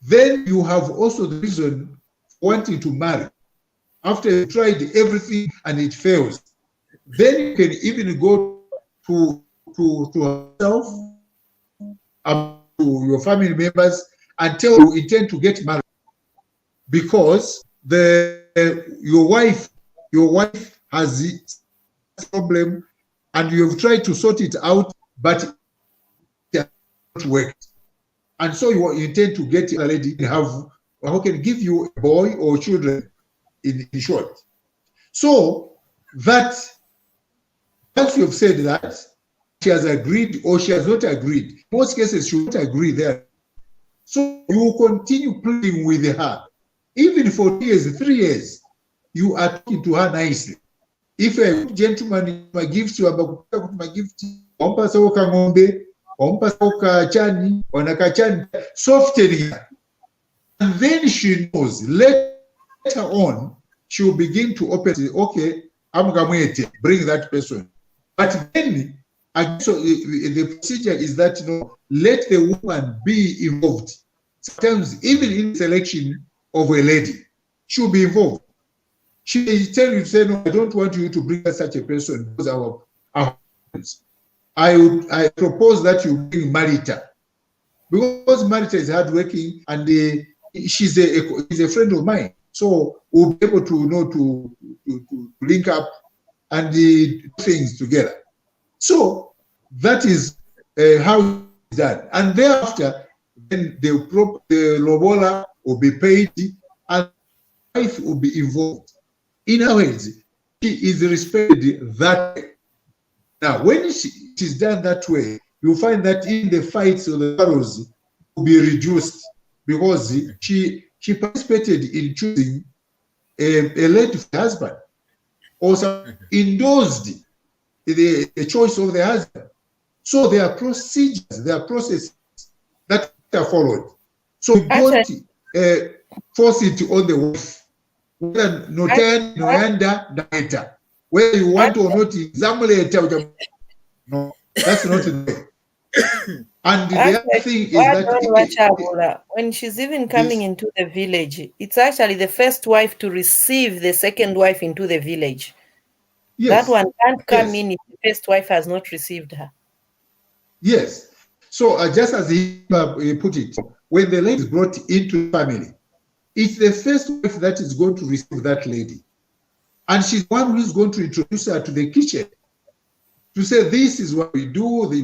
then you have also the reason wanting to marry. After you tried everything and it fails, then you can even go to yourself, to your family members, and tell you intend to get married because your wife has a problem and you have tried to sort it out, but it has not worked. And so you intend to get a lady who can give you a boy or children in short. So that once you have said that, she has agreed or she has not agreed. In most cases, she won't agree there. So you will continue pleading with her. Even for 2 years, 3 years, you are talking to her nicely. If a gentleman gives you a gift, softening her. And then she knows, later on, she will begin to open, okay, I'm going to bring that person. But then And so the procedure is that, let the woman be involved. Sometimes even in selection of a lady, she'll be involved. She may tell you, say, no, I don't want you to bring such a person because our I propose that you bring Marita, because Marita is hardworking and she's a friend of mine. So we'll be able to to link up and do things together. So that is how it's done. And thereafter, then the lobola will be paid and wife will be involved. In other words, she is respected that way. Now, when it is done that way, you find that in the fights or the battles will be reduced because she participated in choosing a lady husband, also endorsed the choice of the husband. So there are procedures, there are processes that are followed. So you don't force it on the wife. Whether whether you want or not, no, that's not the way. And the other thing is that when she's even coming into the village, it's actually the first wife to receive the second wife into the village. Yes, that one can't come in if the first wife has not received her. Yes. So just as he put it, when the lady is brought into the family, it's the first wife that is going to receive that lady. And she's one who is going to introduce her to the kitchen. To say, this is what we do, we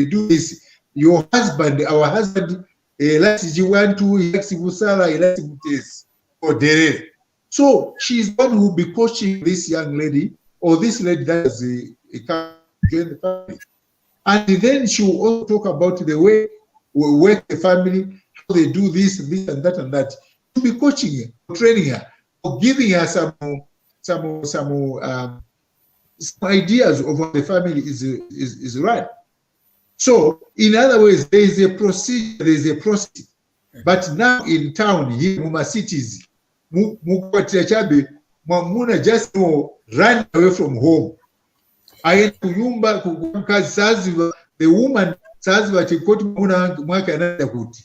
do this. Your husband, our husband, he likes Musala, he likes this, or Dere. So she's one who will be coaching this young lady, or this lady that is join the family. And then she will also talk about the way we work the family, how they do this, and that, and that. To be coaching her, training her, or giving her some ideas of how the family is run. So, in other words, there is a procedure, there is a process. But now in town, here in my cities, Muna just run away from home. The woman saziva chikoti mwake anaenda kuti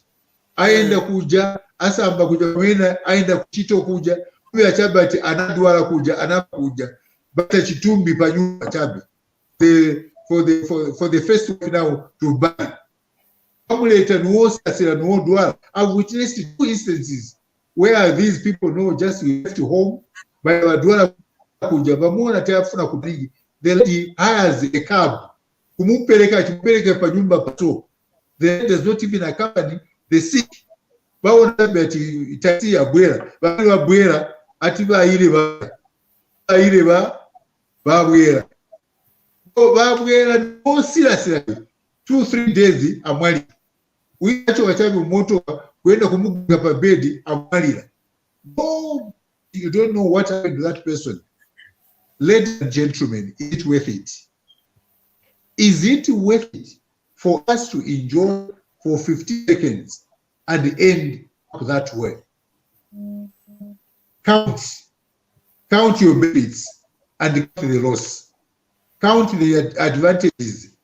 aenda kuja asamba kuja mwena aenda kuchito kuja huyu achabe ati anadwala kuja anakuja bata chitumbi pa nyumba chabe for the first week now to buy amuleta nuosasira nuodwala. I've witnessed 2 instances where these people know just left home by wadwala kuja bamona tayafuna kupigi. The lady hires a cab. Kumupeleka pa nyumba pato. The lady does not even accompany the sick. Baona ati taxi ya bwera. Bali bwera ati ba bwera. So ba bwera no sila 2-3 days amwali. Wicho wachabi moto kwenda kumuga pa bedi amwalira. No, you don't know what happened to that person. Ladies and gentlemen, is it worth it? Is it worth it for us to enjoy for 50 seconds and end up that way? Count your benefits and count the loss. Count the advantages.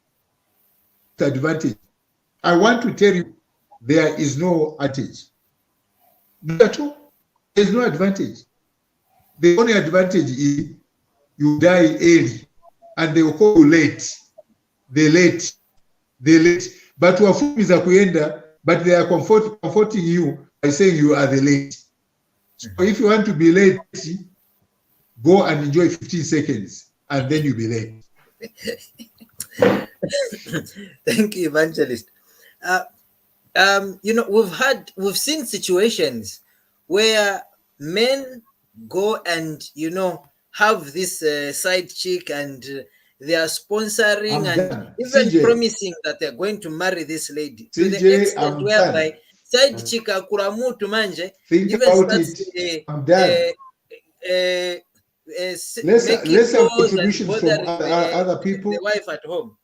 I want to tell you, there is no advantage. Not at all. There is no advantage. The only advantage is you die early, and they will call you late. They're late. But wafumiza kuenda, but they are comforting you by saying you are the late. So if you want to be late, go and enjoy 15 seconds, and then you'll be late. Thank you, Evangelist. We've seen situations where men go and have this side chick, and they are sponsoring and even CJ, promising that they're going to marry this lady CJ, to the extent whereby side chick akuramutu manje even starts let's have contributions from other people. The wife at home.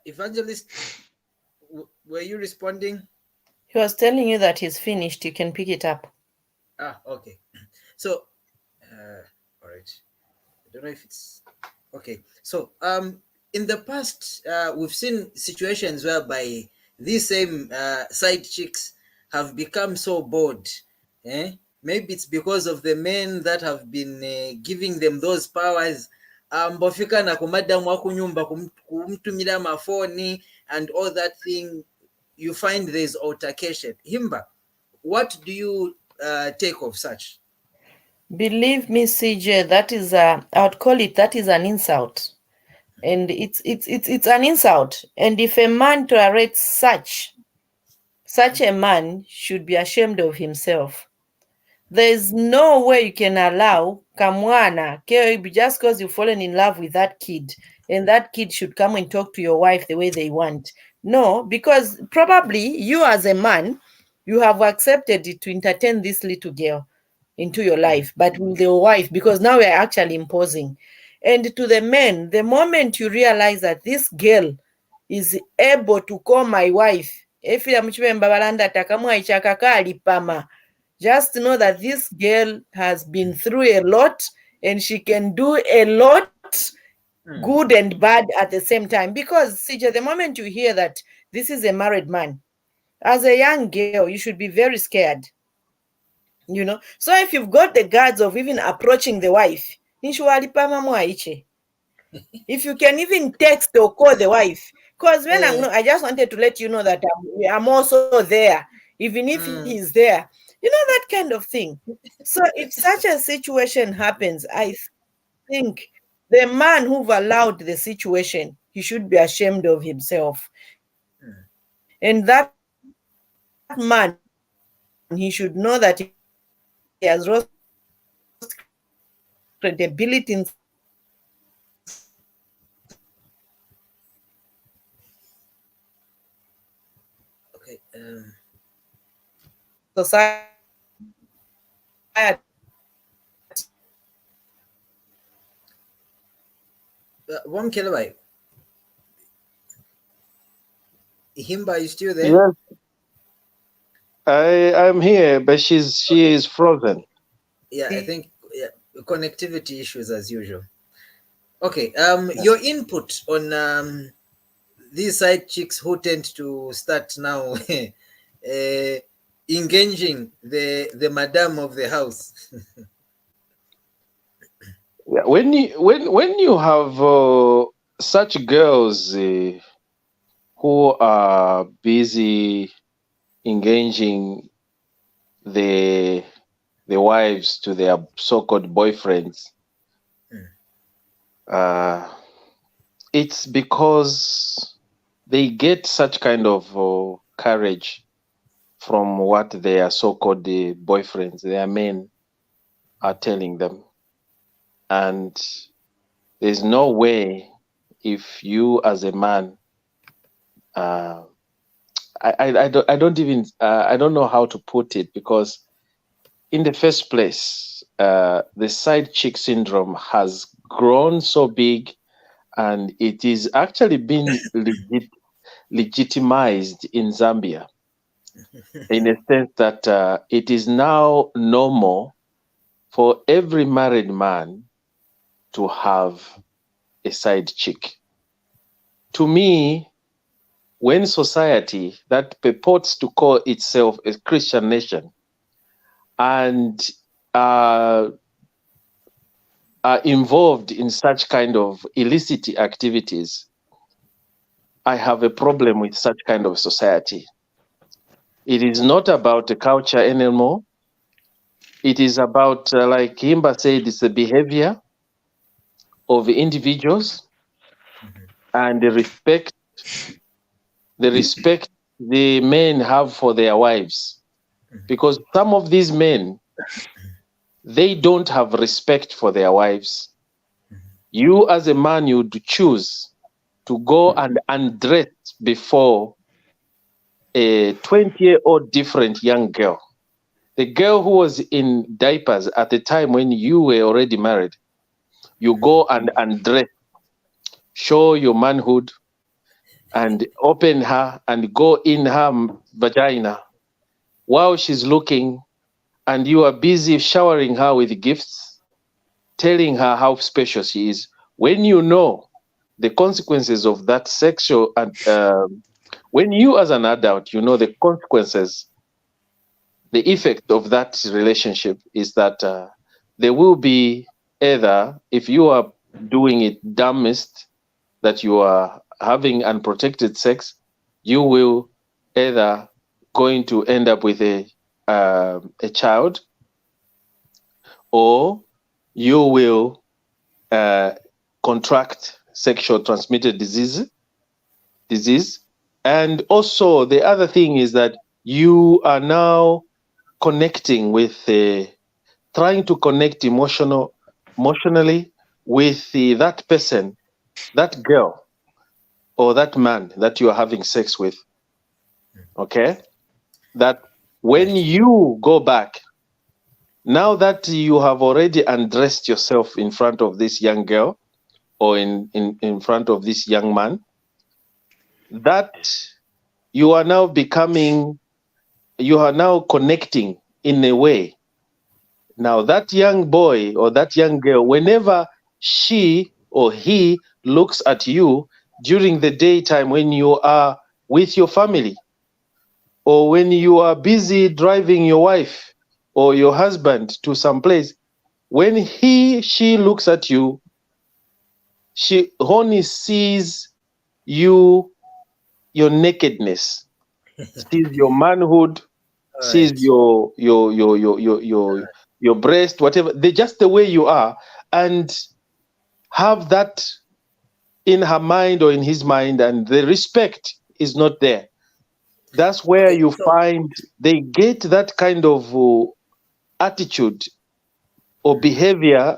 Evangelist, were you responding? He was telling you that he's finished. You can pick it up. Ah, okay. So, all right. I don't know if it's okay. So, in the past, we've seen situations whereby these same side chicks have become so bored. Maybe it's because of the men that have been giving them those powers. Mbofika na kumadamu wa kunyumba kumtumira mafoni and all that thing. You find there's altercation. Himba, what do you take of such? Believe me, CJ, that is I would call it, that is an insult. And it's an insult. And if a man tolerates such a man should be ashamed of himself. There's no way you can allow kamwana just because you've fallen in love with that kid, and that kid should come and talk to your wife the way they want. No, because probably you as a man, you have accepted it to entertain this little girl into your life, but with the wife, because now we are actually imposing. And to the men, the moment you realize that this girl is able to call my wife, just know that this girl has been through a lot and she can do a lot, good and bad at the same time. Because, CJ, the moment you hear that this is a married man, as a young girl, you should be very scared. So if you've got the guards of even approaching the wife, if you can even text or call the wife, because when I just wanted to let you know that I'm also there, even if he's there, that kind of thing. So if such a situation happens, I think the man who've allowed the situation, he should be ashamed of himself. And that man, he should know that he has lost credibility in Okay. Society. One kilobyte. Himba, are you still there? Yes. I'm here, but she is frozen. Yeah, I think connectivity issues as usual. Okay. Your input on these side chicks who tend to start now engaging the madam of the house. Yeah, when you have such girls who are busy engaging the wives to their so-called boyfriends, it's because they get such kind of courage from what their so-called boyfriends, their men, are telling them. And there's no way, if you as a man, I don't know how to put it, because in the first place, the side chick syndrome has grown so big, and it is actually been legitimized in Zambia, in a sense that it is now normal for every married man to have a side chick. To me, when society that purports to call itself a Christian nation and are involved in such kind of illicit activities, I have a problem with such kind of society. It is not about the culture anymore. It is about, like Himba said, it's the behavior of individuals and the respect the men have for their wives. Because some of these men, they don't have respect for their wives. You as a man, you'd choose to go and undress before a 20-year-old different young girl. The girl who was in diapers at the time when you were already married, you go and undress, show your manhood, and open her and go in her vagina while she's looking, and you are busy showering her with gifts, telling her how special she is, when you know the consequences of that sexual, when you as an adult, you know the consequences, the effect of that relationship is that there will be either, if you are doing it dumbest, that you are having unprotected sex, you will either going to end up with a child, or you will contract sexual transmitted disease. And also the other thing is that you are now connecting with trying to connect emotionally with that person, that girl or that man that you are having sex with. Okay, that when you go back, now that you have already undressed yourself in front of this young girl or in front of this young man, that you are now connecting in a way. Now that young boy or that young girl, whenever she or he looks at you during the daytime when you are with your family, or when you are busy driving your wife or your husband to some place, when she looks at you, she only sees your nakedness, sees your manhood, sees your breast, whatever. They just the way you are, and have that in her mind or in his mind, and the respect is not there. That's where you find they get that kind of attitude or behavior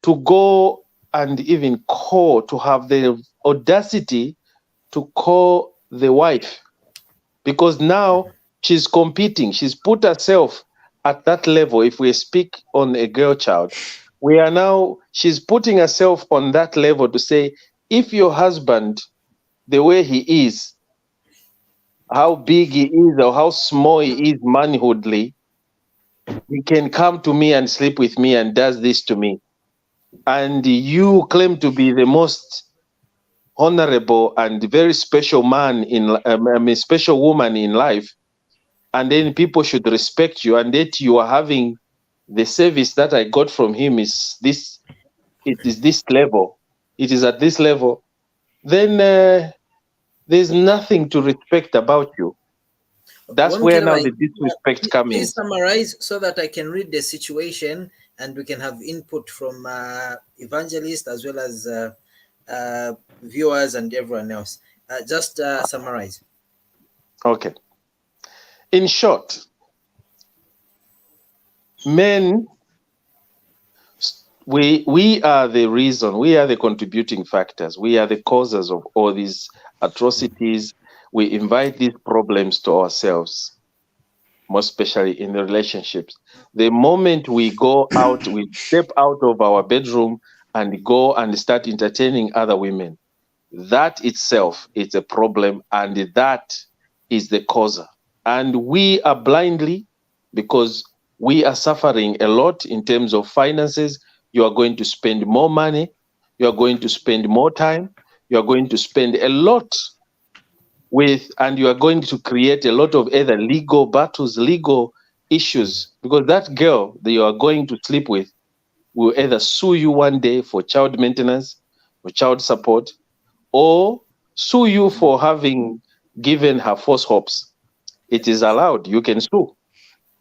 to go and even to have the audacity to call the wife, because now she's competing. She's put herself at that level. If we speak on a girl child, she's putting herself on that level to say, if your husband, the way he is, how big he is or how small he is manhoodly, he can come to me and sleep with me and does this to me, and you claim to be the most honorable and very special man special woman in life, and then people should respect you, and that you are having the service that I got from him is this, it is this level, it is at this level, then there's nothing to respect about you. That's where now the disrespect comes in. Please summarize so that I can read the situation and we can have input from Evangelist as well as viewers and everyone else. Just summarize. Okay. In short, men, we are the reason, we are the contributing factors, we are the causes of all these atrocities. We invite these problems to ourselves, most especially in the relationships. The moment we go out, we step out of our bedroom and go and start entertaining other women, that itself is a problem, and that is the cause. And we are blindly, because we are suffering a lot in terms of finances. You are going to spend more money, you are going to spend more time, you are going to spend a lot and you are going to create a lot of either legal battles, legal issues, because that girl that you are going to sleep with will either sue you one day for child maintenance or child support, or sue you for having given her false hopes. It is allowed. You can sue.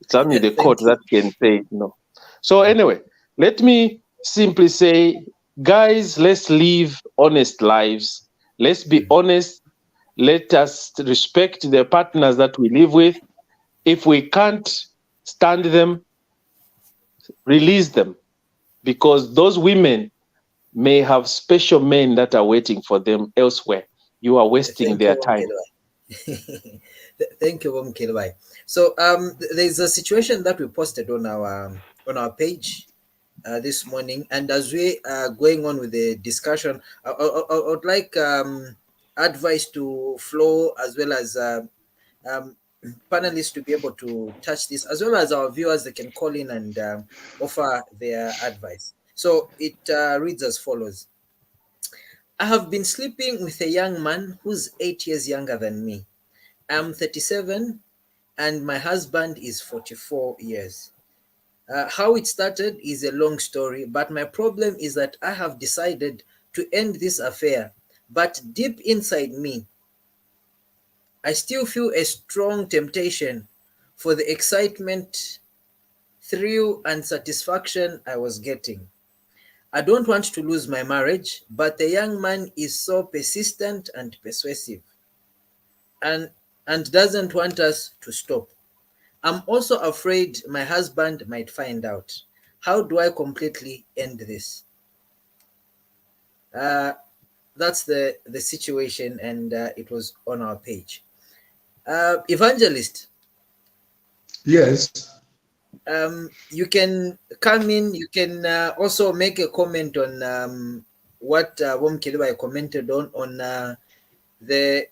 It's only the court that can say no. So anyway, let me simply say, guys, let's live honest lives. Let's be honest. Let us respect the partners that we live with. If we can't stand them, release them, because those women may have special men that are waiting for them elsewhere. You are wasting their time. Thank you, Kilbai. So there's a situation that we posted on our page this morning, and as we are going on with the discussion, I would like advice to Flo as well as panelists to be able to touch this, as well as our viewers. They can call in and offer their advice. So it reads as follows. I have been sleeping with a young man who's 8 years younger than me. I'm 37 and my husband is 44 years. How it started is a long story, but my problem is that I have decided to end this affair, but deep inside me, I still feel a strong temptation for the excitement, thrill, and satisfaction I was getting. I don't want to lose my marriage, but the young man is so persistent and persuasive and doesn't want us to stop. I'm also afraid my husband might find out. How do I completely end this? That's the situation, and it was on our page. Evangelist. Yes. You can come in. You can also make a comment on what Womkeliba commented on the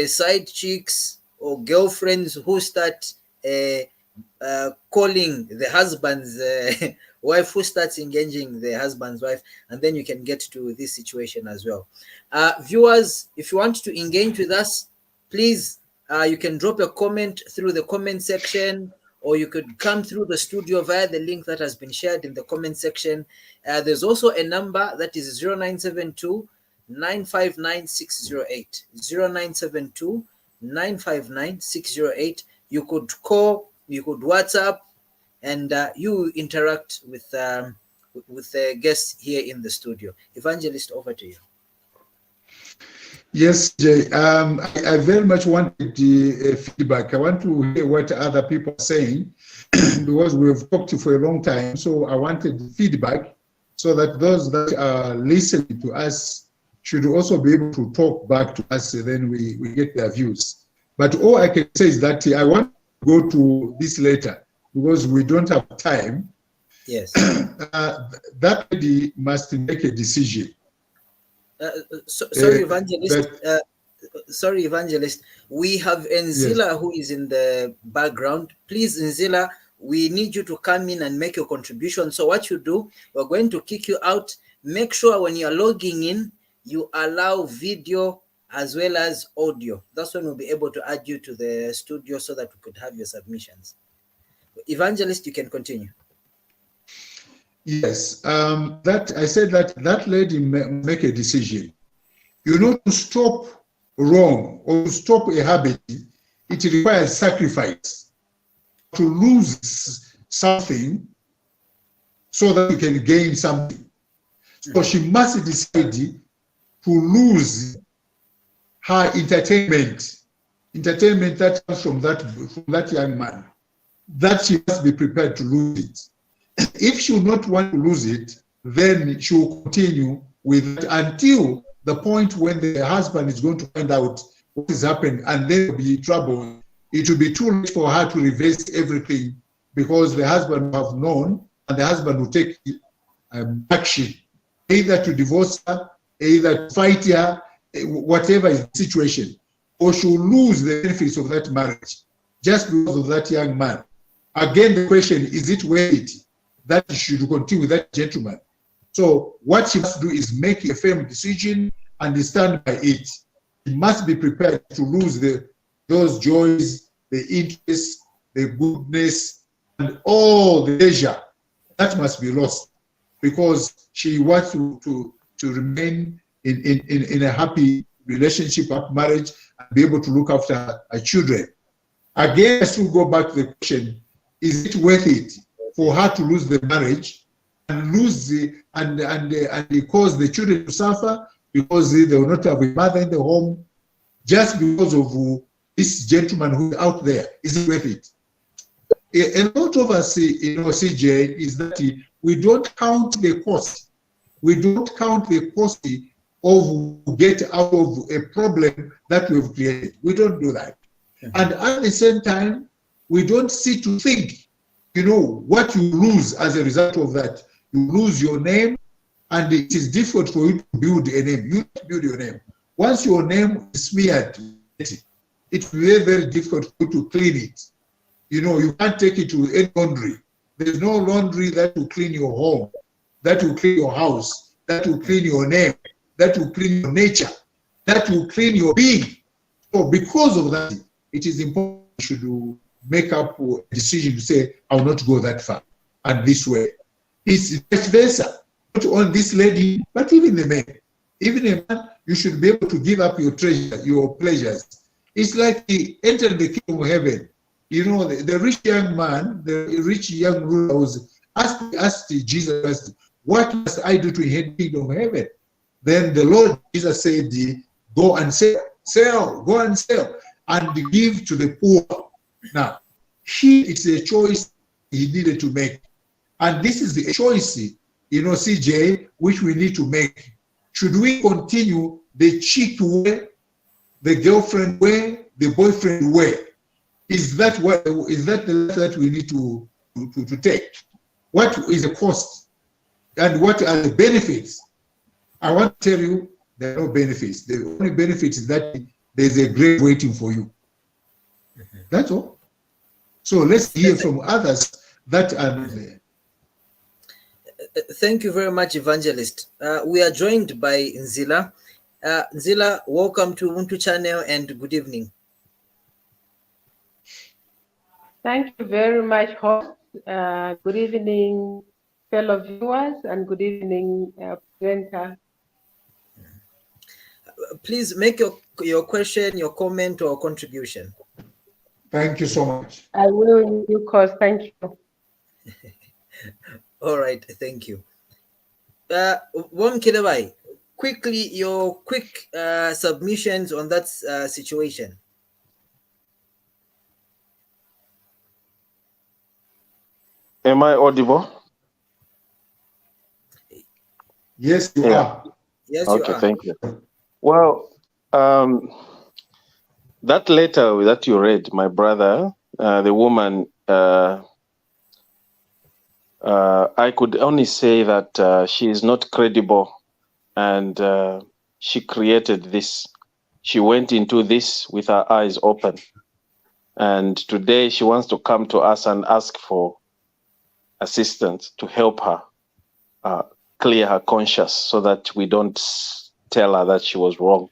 side chicks or girlfriends who start calling the husband's wife, who starts engaging the husband's wife, and then you can get to this situation as well. Viewers, if you want to engage with us, please, you can drop a comment through the comment section, or you could come through the studio via the link that has been shared in the comment section. There's also a number that is 0972 959 608. 0972 959 608. You could call, you could WhatsApp, and you interact with the guests here in the studio. Evangelist, over to you. Yes, Jay. I very much wanted feedback. I want to hear what other people are saying because we've talked for a long time. So I wanted feedback so that those that are listening to us should also be able to talk back to us, and then we get their views. But all I can say is that I want to go to this later because we don't have time. Yes. That lady must make a decision. Sorry, Evangelist. We have Nzila, yes, who is in the background. Please, Nzila, we need you to come in and make your contribution. So what you do, we're going to kick you out. Make sure when you're logging in, you allow video as well as audio. That's when we'll be able to add you to the studio so that we could have your submissions. Evangelist, you can continue. Yes, that I said that lady make a decision. You know, to stop wrong or to stop a habit, it requires sacrifice. To lose something so that you can gain something. So she must decide to lose her entertainment that comes from that young man. That she must be prepared to lose it. If she will not want to lose it, then she will continue with it until the point when the husband is going to find out what has happened, and then there will be trouble. It will be too late for her to reverse everything because the husband will have known, and the husband will take action, either to divorce her, either to fight her, whatever is the situation, or she will lose the benefits of that marriage just because of that young man. Again, the question, is it worth it that she should continue with that gentleman? So what she must do is make a firm decision and stand by it. She must be prepared to lose those joys, the interest, the goodness, and all the leisure. That must be lost because she wants to remain in a happy relationship, happy marriage, and be able to look after her children. Again, I still go back to the question, is it worth it for her to lose the marriage and lose and cause the children to suffer because they will not have a mother in the home just because of this gentleman who is out there? Is it worth it? A lot of us, CJ, is that we don't count the cost. We don't count the cost of get out of a problem that we've created. We don't do that. Mm-hmm. And at the same time, we don't sit to think, what you lose as a result of that. You lose your name, and it is difficult for you to build a name. You build your name. Once your name is smeared, it's very, very difficult to clean it. You know, you can't take it to any laundry. There's no laundry that will clean your home, that will clean your house, that will clean your name, that will clean your nature, that will clean your being. So because of that, it is important you should make up a decision to say, I will not go that far and this way. It's vice versa. Not only this lady, but even the man. Even a man, you should be able to give up your treasure, your pleasures. It's like he entered the kingdom of heaven. You know, the rich young man, the rich young ruler was asked Jesus, what must I do to inherit the kingdom of heaven? Then the Lord Jesus said, go and sell, go and sell, and give to the poor. Now, it's a choice he needed to make. And this is the choice, you know, CJ, which we need to make. Should we continue the chick way, the girlfriend way, the boyfriend way? Is that the life that we need to take? What is the cost? And what are the benefits? I want to tell you, there are no benefits. The only benefit is that there's a grave waiting for you. That's all. So let's hear from others that are there. Thank you very much, Evangelist. We are joined by Nzila. Nzila, welcome to Ubuntu channel and good evening. Thank you very much, host. Good evening, fellow viewers, and good evening, presenter. Please make your question, your comment, or contribution. Thank you so much. I will in due course. Thank you. All right, thank you. One Kidabai, quickly, your quick submissions on that situation. Am I audible? Yes, you are. Yes, okay, you are. Thank you. Well, that letter that you read, my brother, the woman, I could only say that she is not credible, and she created this. She went into this with her eyes open, and today she wants to come to us and ask for assistance to help her clear her conscience so that we don't tell her that she was wrong.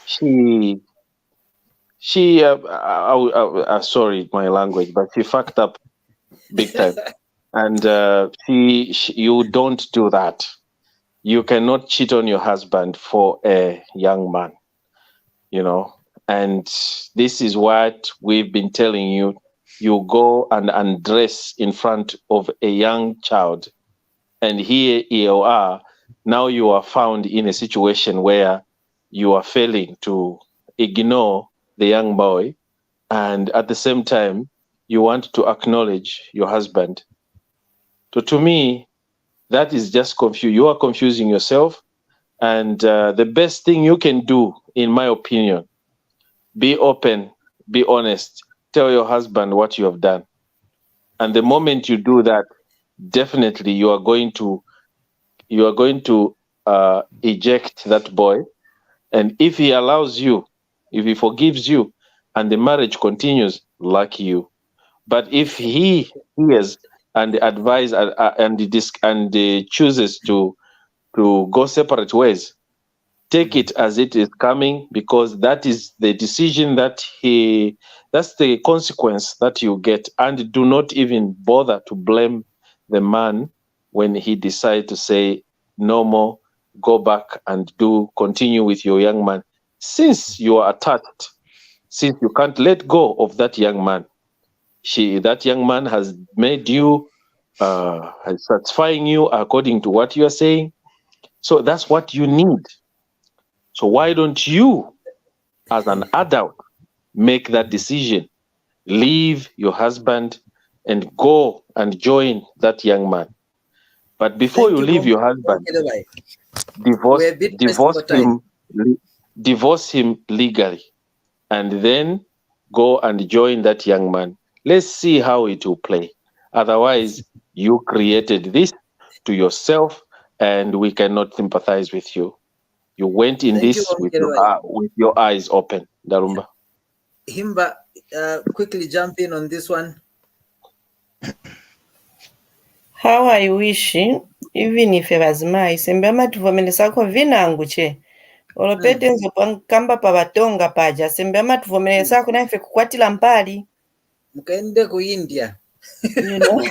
She sorry my language, but she fucked up big time. And you don't do that. You cannot cheat on your husband for a young man, you know. And this is what we've been telling you. You go and undress in front of a young child, and here you are. Now you are found in a situation where you are failing to ignore the young boy, and at the same time, you want to acknowledge your husband. So to me, that is just confused. You are confusing yourself, and the best thing you can do, in my opinion, be open, be honest, tell your husband what you have done. And the moment you do that, definitely you are going to eject that boy. And if he allows you, if he forgives you, and the marriage continues, lucky you. But if he hears and advise and chooses to go separate ways, take it as it is coming, because that is the decision that's the consequence that you get. And do not even bother to blame the man when he decides to say no more, go back and continue with your young man. Since you are attached, since you can't let go of that young man, that young man has made you, has satisfying you according to what you are saying. So that's what you need. So why don't you, as an adult, make that decision? Leave your husband and go and join that young man. But before you leave your husband, divorce him legally, and then go and join that young man. Let's see how it will play. Otherwise, you created this to yourself, and we cannot sympathize with you. You went in this with your eyes open, Darumba. Himba, quickly jump in on this one. How I wish, even if vazimayi sembe amativomerezako vinangu che olopete nzo kamba pa vatonga paja sembe amativomerezako naife kukwatira mbali. Mukaende ku India. You know,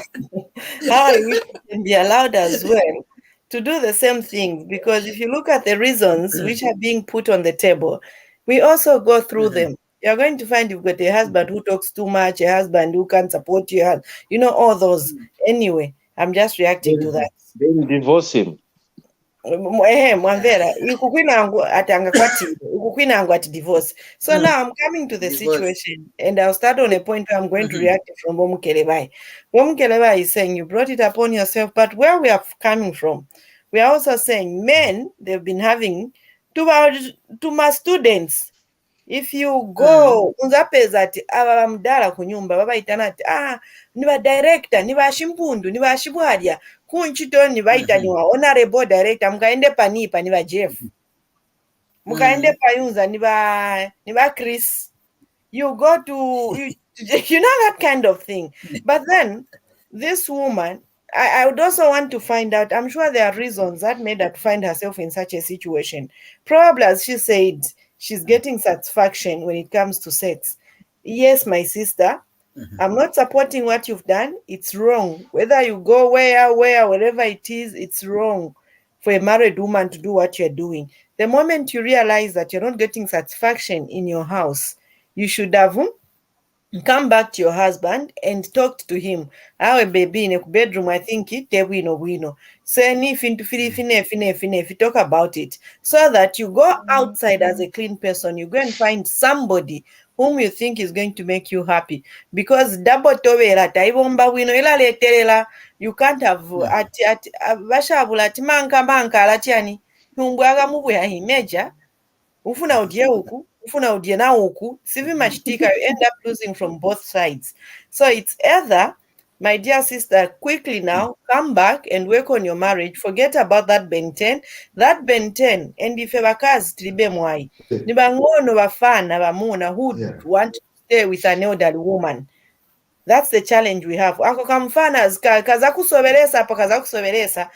how I wish we can be allowed as well to do the same thing, because if you look at the reasons which are being put on the table, we also go through them. You're going to find you've got a husband who talks too much, a husband who can't support you, you know, all those. Anyway, I'm just reacting to that. Then divorce him. Mwamvera ikukwinangu ati angakwatire ikukwinangu ati divorce. So now I'm coming to the situation, and I'll start on a point where I'm going to react from Bomukelebai. Bomukelebai is saying you brought it upon yourself, but where we are coming from, we are also saying men, they've been having to my students. If you go unzapeza ati ava vamudala kunyumba vavaitana ati ni vadirector ni vashimpundu ni vashibwadya kunchitoni vaitaniwa honorable director mukaende panipa ni vajeff mukaende payunza ni vachris. You go to you know that kind of thing. But then this woman, I would also want to find out, I'm sure there are reasons that made her find herself in such a situation. Probably, as she said, she's getting satisfaction when it comes to sex. Yes, my sister, I'm not supporting what you've done. It's wrong. Whether you go wherever it is, it's wrong for a married woman to do what you're doing. The moment you realize that you're not getting satisfaction in your house, you should have come back to your husband and talked to him. Our baby in a bedroom, I think it wino. Say if you talk about it, so that you go outside as a clean person, you go and find somebody whom you think is going to make you happy. Because double tovera taibomba wino ila leterela, you can't have at Shaabula ati manka alatiani humbwaga mubu ya himeja ufuna udie huku ufuna udie na huku sivi machitika, you end up losing from both sides. So it's either, my dear sister, quickly now come back and work on your marriage, forget about that benten and if vakazi tilibe mwai ni bangono bafana bamuna who want to stay with an elderly woman. That's the challenge we have. Ako kamfana kaza kusoberesa hapo kaza kusoberesa,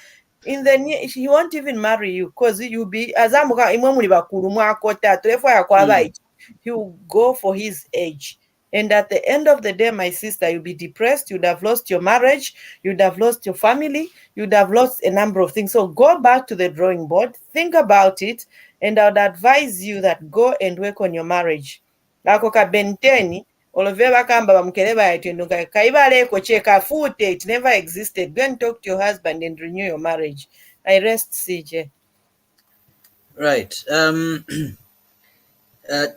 in the near, he won't even marry you because you be azamuka imwe muri bakuru mwako tatu efo yakwabaye. He will go for his age, and at the end of the day, my sister, you'll be depressed. You'd have lost your marriage, you'd have lost your family, you'd have lost a number of things. So go back to the drawing board, think about it, and I would advise you that go and work on your marriage. Ako ka benteni oloveva kamba bamukeleba yatenduka kaibaleko cheka fute, it never existed. Go and talk to your husband and renew your marriage. I rest, CJ. Right.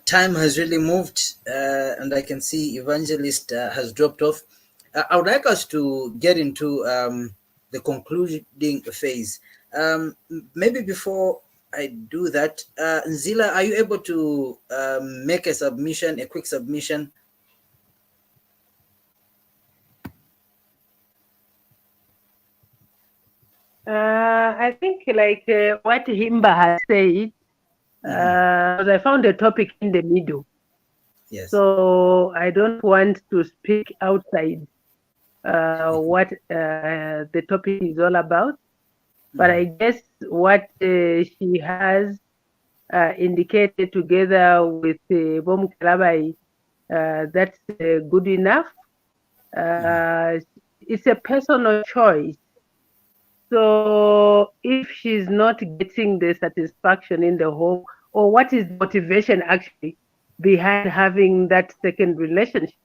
Time has really moved, and I can see Evangelist has dropped off. I would like us to get into the concluding phase. Maybe before I do that, Nzila, are you able to make a submission, a quick submission? I think like what Himba has said, I found a topic in the middle. Yes. So I don't want to speak outside what the topic is all about. But I guess what she has indicated together with Bom Kalabai, that's good enough. It's a personal choice. So if she's not getting the satisfaction in the home, or what is the motivation actually behind having that second relationship?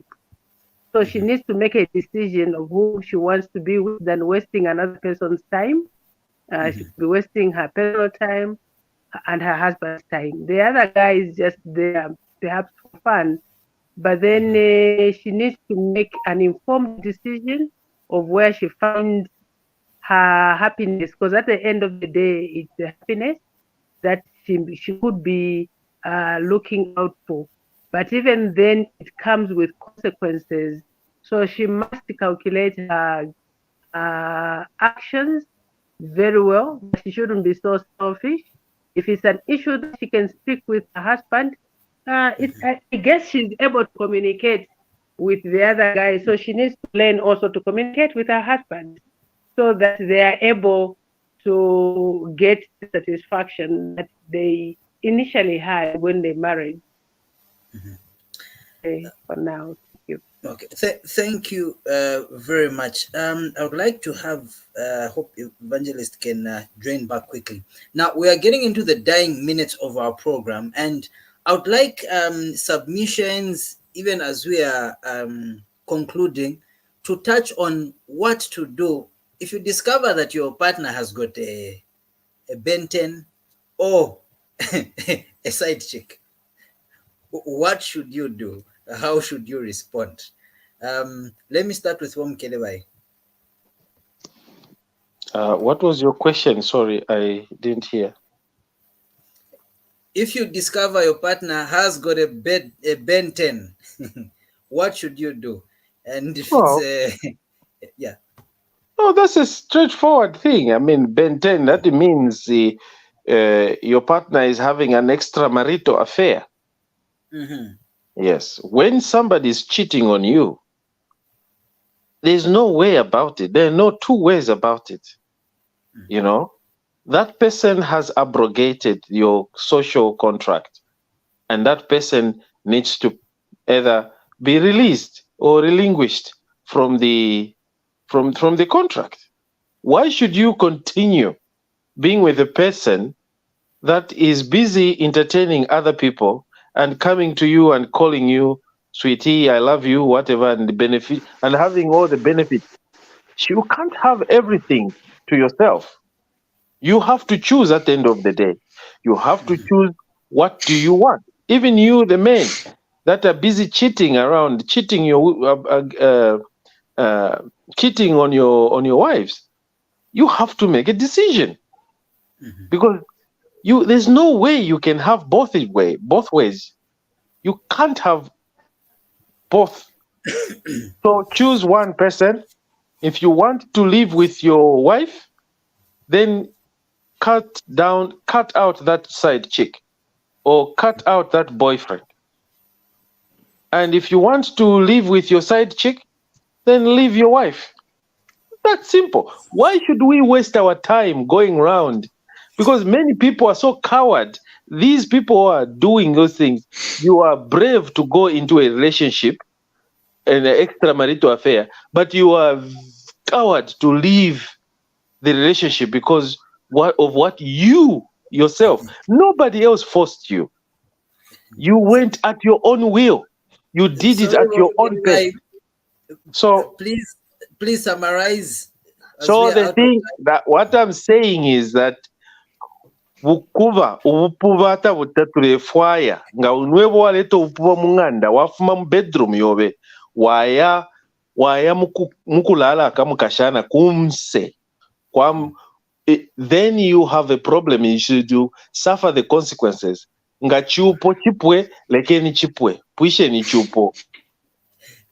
So she needs to make a decision of who she wants to be with than wasting another person's time. She could be wasting her personal time and her husband's time. The other guy is just there perhaps for fun, but then she needs to make an informed decision of where she finds her happiness, because at the end of the day, it's the happiness that she could be looking out for. But even then, it comes with consequences. So she must calculate her actions very well. But she shouldn't be so selfish. If it's an issue that she can speak with her husband, I guess she's able to communicate with the other guy, so she needs to learn also to communicate with her husband, so that they are able to get the satisfaction that they initially had when they married. Okay, for now, thank you. Okay, thank you very much. I would like to have, hope Evangelist can join back quickly. Now, we are getting into the dying minutes of our program, and I would like submissions, even as we are concluding, to touch on what to do if you discover that your partner has got a Benton or a side chick. What should you do? How should you respond? Let me start with Kelebay. What was your question? Sorry, I didn't hear. If you discover your partner has got a Ben 10, what should you do? And if it's yeah. Oh, that's a straightforward thing. I mean, Ben 10, that means your partner is having an extramarital affair. Yes. When somebody is cheating on you, there's no way about it. There are no two ways about it. You know, that person has abrogated your social contract, and that person needs to either be released or relinquished from the contract. Why should you continue being with a person that is busy entertaining other people and coming to you and calling you sweetie, I love you, whatever, and the benefit, and having all the benefits? You can't have everything to yourself. You have to choose at the end of the day. You have to choose, what do you want? Even you, the men that are busy cheating around, cheating on your wives, you have to make a decision, because there's no way you can have both ways. You can't have both. So choose one person. If you want to live with your wife, then cut out that side chick or cut out that boyfriend. And if you want to live with your side chick, then leave your wife. That's simple. Why should we waste our time going around? Because many people are so coward. These people who are doing those things, you are brave to go into a relationship, an extramarital affair, but you are coward to leave the relationship because of what you yourself. Nobody else forced you. You went at your own will. You did it at your own pace. So please summarize. So the thing that what I'm saying is that bukuba ubupuvata butatule fwaya nga unwebo waleta upuva munganda wafuma mu bedroom yobe waya mukulala akamukashana kumse then you have a problem. You should suffer the consequences. Nga chupo chipwe lekeni chipwe puishe ni chupo.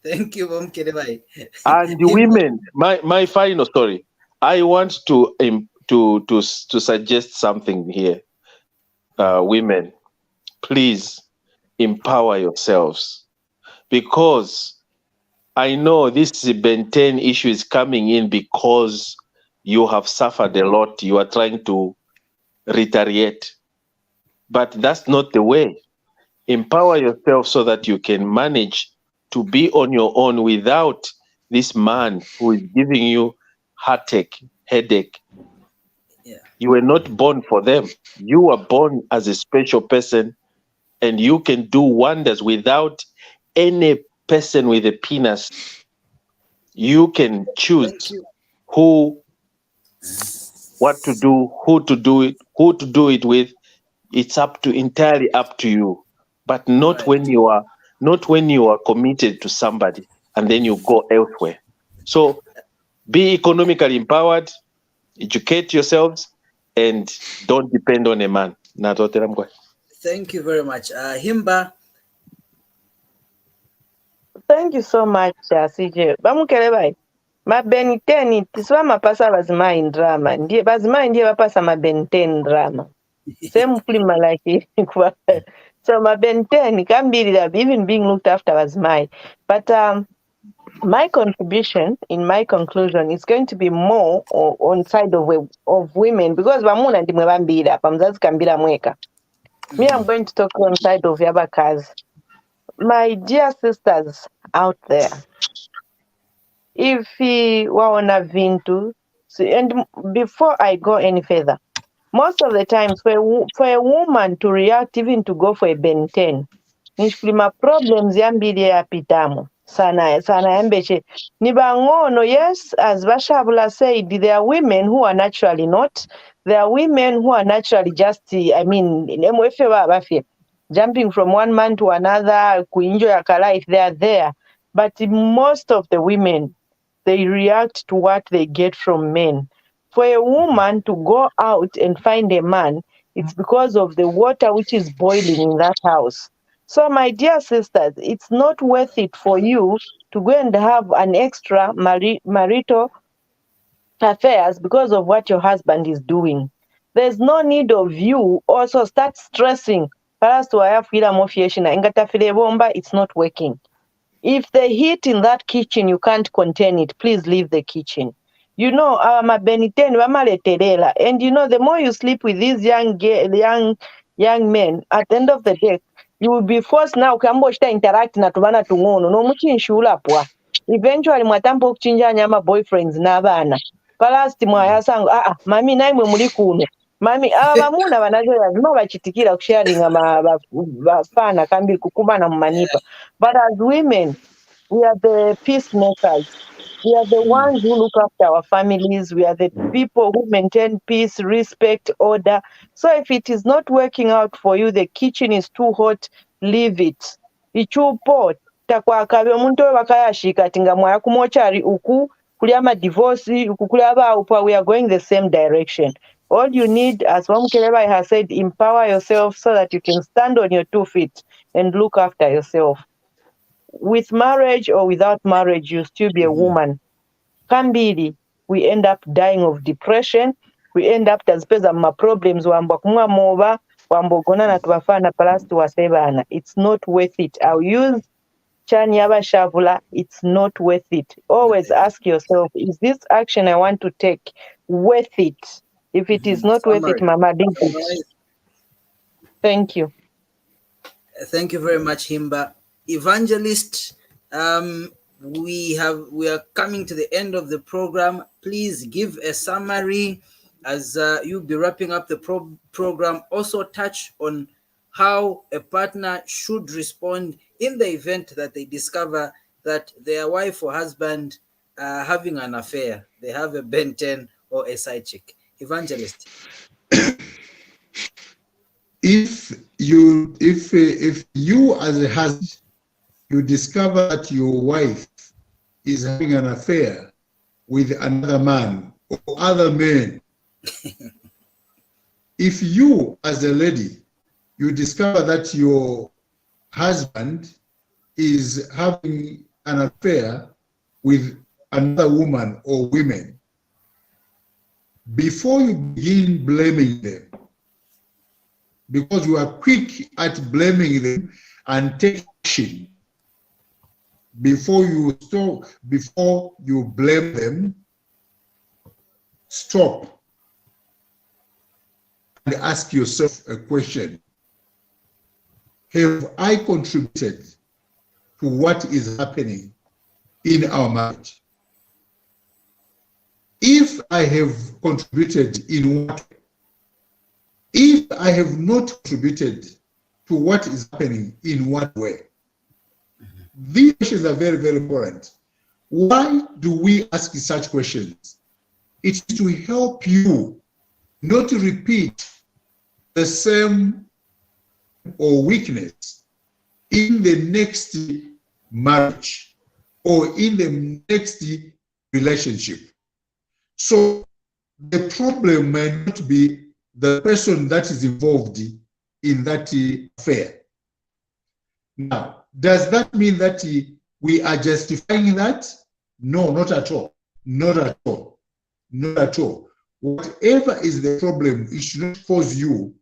Thank you, Mom Kedebai. And the women, my final story. I want to suggest something here. Women, please empower yourselves, because I know this Ben 10 issue is coming in because you have suffered a lot. You are trying to retaliate, but that's not the way. Empower yourself so that you can manage to be on your own without this man who is giving you headache. Yeah. You were not born for them. You were born as a special person, and you can do wonders without any person with a penis. You can choose what to do, who to do it with. It's entirely up to you, but not when you are committed to somebody and then you go elsewhere. So be economically empowered, educate yourselves, and don't depend on a man. Thank you very much. Himba. Thank you so much, CJ. Bamukelebai. Mabeni 10 tiswa mapasa bazima in drama. Bazima ndiye bapasa mabeni 10 drama. Same film like kwa So my benten can be that even being looked after was mine. But my contribution in my conclusion is going to be more on side of women, because vamuna ndimwe vambira pamzazi kambira mweka. Me, I'm going to talk on side of Yabaka's. My dear sisters out there, if waona vintu, and before I go any further, most of the times for a woman to react, even to go for a Ben 10, nishkulima problems yambili ya pitamo sana yambeche nibangono. Yes, as Shaabula said, there are women who are naturally not. There are women who are naturally just, jumping from one man to another, kuenjoy a life. They are there, but most of the women, they react to what they get from men. For a woman to go out and find a man, it's because of the water which is boiling in that house. So, my dear sisters, it's not worth it for you to go and have an extra marital affairs because of what your husband is doing. There's no need of you also start stressing. It's not working. If the heat in that kitchen, you can't contain it, please leave the kitchen. You know, and the more you sleep with these young men, at the end of the day, you will be forced now to interact na tubana tungono no muchinshula pwa. Eventually mwatambo kuchinja nyama boyfriends na bana. Palasti mwayasanga mami naimwe muri kuno. Mami abamuna banazo lazima bachitikira kusharinga bafana kambi kukubana mumanipa. But as women, we are the peacemakers. We are the ones who look after our families. We are the people who maintain peace, respect, order. So if it is not working out for you, the kitchen is too hot, leave it. Ichupo takwakabe omuntu bakayashika tinga mwaya kumochari uku kuliama divorce uku kuliaba upa, we are going the same direction. All you need, as Wamkeleba has said, empower yourself so that you can stand on your 2 feet and look after yourself. With marriage or without marriage, you still be a woman. Kambili, we end up dying of depression. We end up tazipeza ma problems wamba kumwa mova wambo gona na tubafana palasti wasebana. It's not worth it. I'll use Chanyaba Shaabula. It's not worth it. Always ask yourself, is this action I want to take worth it? If it is not worth it, Mama, leave it. Thank you. Thank you very much, Himba. Evangelist, we are coming to the end of the program. Please give a summary as you'll be wrapping up the program. Also touch on how a partner should respond in the event that they discover that their wife or husband are having an affair. They have a Ben 10 or a side chick. Evangelist. If you as a husband, you discover that your wife is having an affair with another man or other men, if you as a lady, you discover that your husband is having an affair with another woman or women, before you begin blaming them, because you are quick at blaming them and take action, before you blame them, stop and ask yourself a question. Have I contributed to what is happening in our marriage? If I have contributed, in what way? If I have not contributed to what is happening, in what way? These questions are very, very important. Why do we ask such questions? It's to help you not to repeat the same or weakness in the next marriage or in the next relationship. So the problem may not be the person that is involved in that affair. Now, does that mean that we are justifying that? No, not at all. Not at all. Not at all. Whatever is the problem, it should not cause you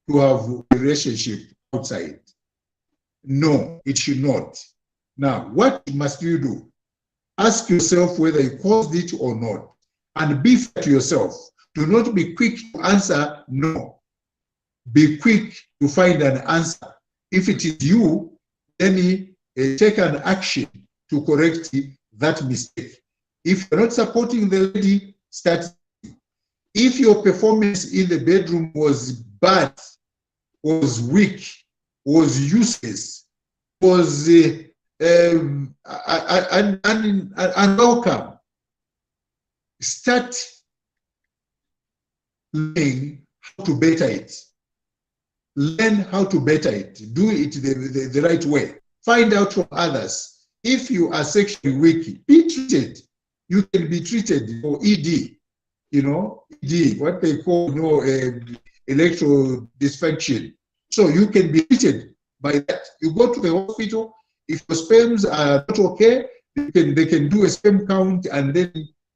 to have a relationship outside. No, it should not. Now, what must you do? Ask yourself whether you caused it or not, and be fair to yourself. Do not be quick to answer no. Be quick to find an answer. If it is you, then take an action to correct that mistake. If you're not supporting the lady, start. If your performance in the bedroom was bad, was weak, was useless, was unwelcome, start learning how to better it. Learn how to better it. Do it the right way. Find out from others. If you are sexually weak, be treated. You can be treated for ED. ED, what they call, electro dysfunction. So you can be treated by that. You go to the hospital. If your sperms are not okay, they can do a sperm count and then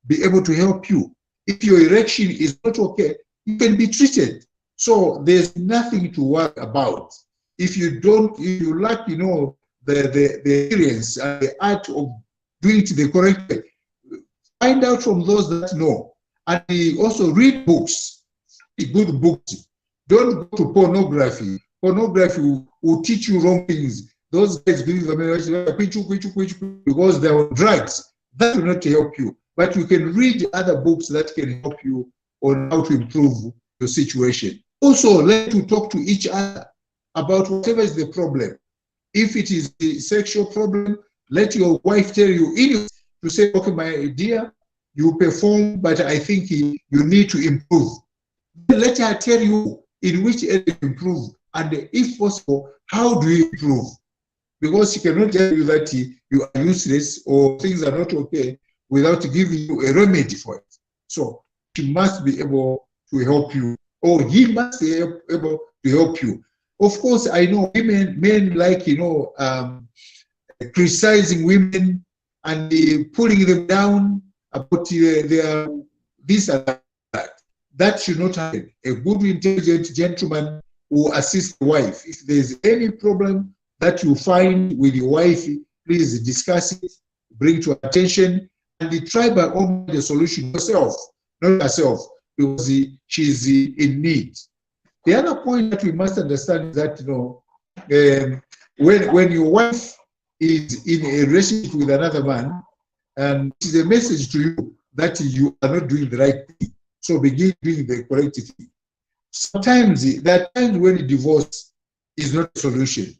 be able to help you. If your erection is not okay, you can be treated. So there's nothing to worry about. If you lack, the experience and the art of doing it the correct way, find out from those that know. And also read books, good books. Don't go to pornography. Pornography will teach you wrong things. Those guys believe because they are drugs. That will not help you. But you can read other books that can help you on how to improve your situation. Also, learn to talk to each other about whatever is the problem. If it is a sexual problem, let your wife tell you to say, okay, my dear, you perform, but I think you need to improve. Let her tell you in which area to improve, and if possible, how do you improve? Because she cannot tell you that you are useless or things are not okay without giving you a remedy for it. So she must be able to help you, or he must be able to help you. Of course, I know men like, criticizing women and pulling them down about their this and that. That should not happen. A good, intelligent gentleman will assist the wife. If there's any problem that you find with your wife, please discuss it, bring to attention, and try by all means the solution yourself, not herself, because she's in need. The other point that we must understand is that, when your wife is in a relationship with another man, and it is a message to you that you are not doing the right thing. So begin doing the correct thing. Sometimes there are times when divorce is not a solution,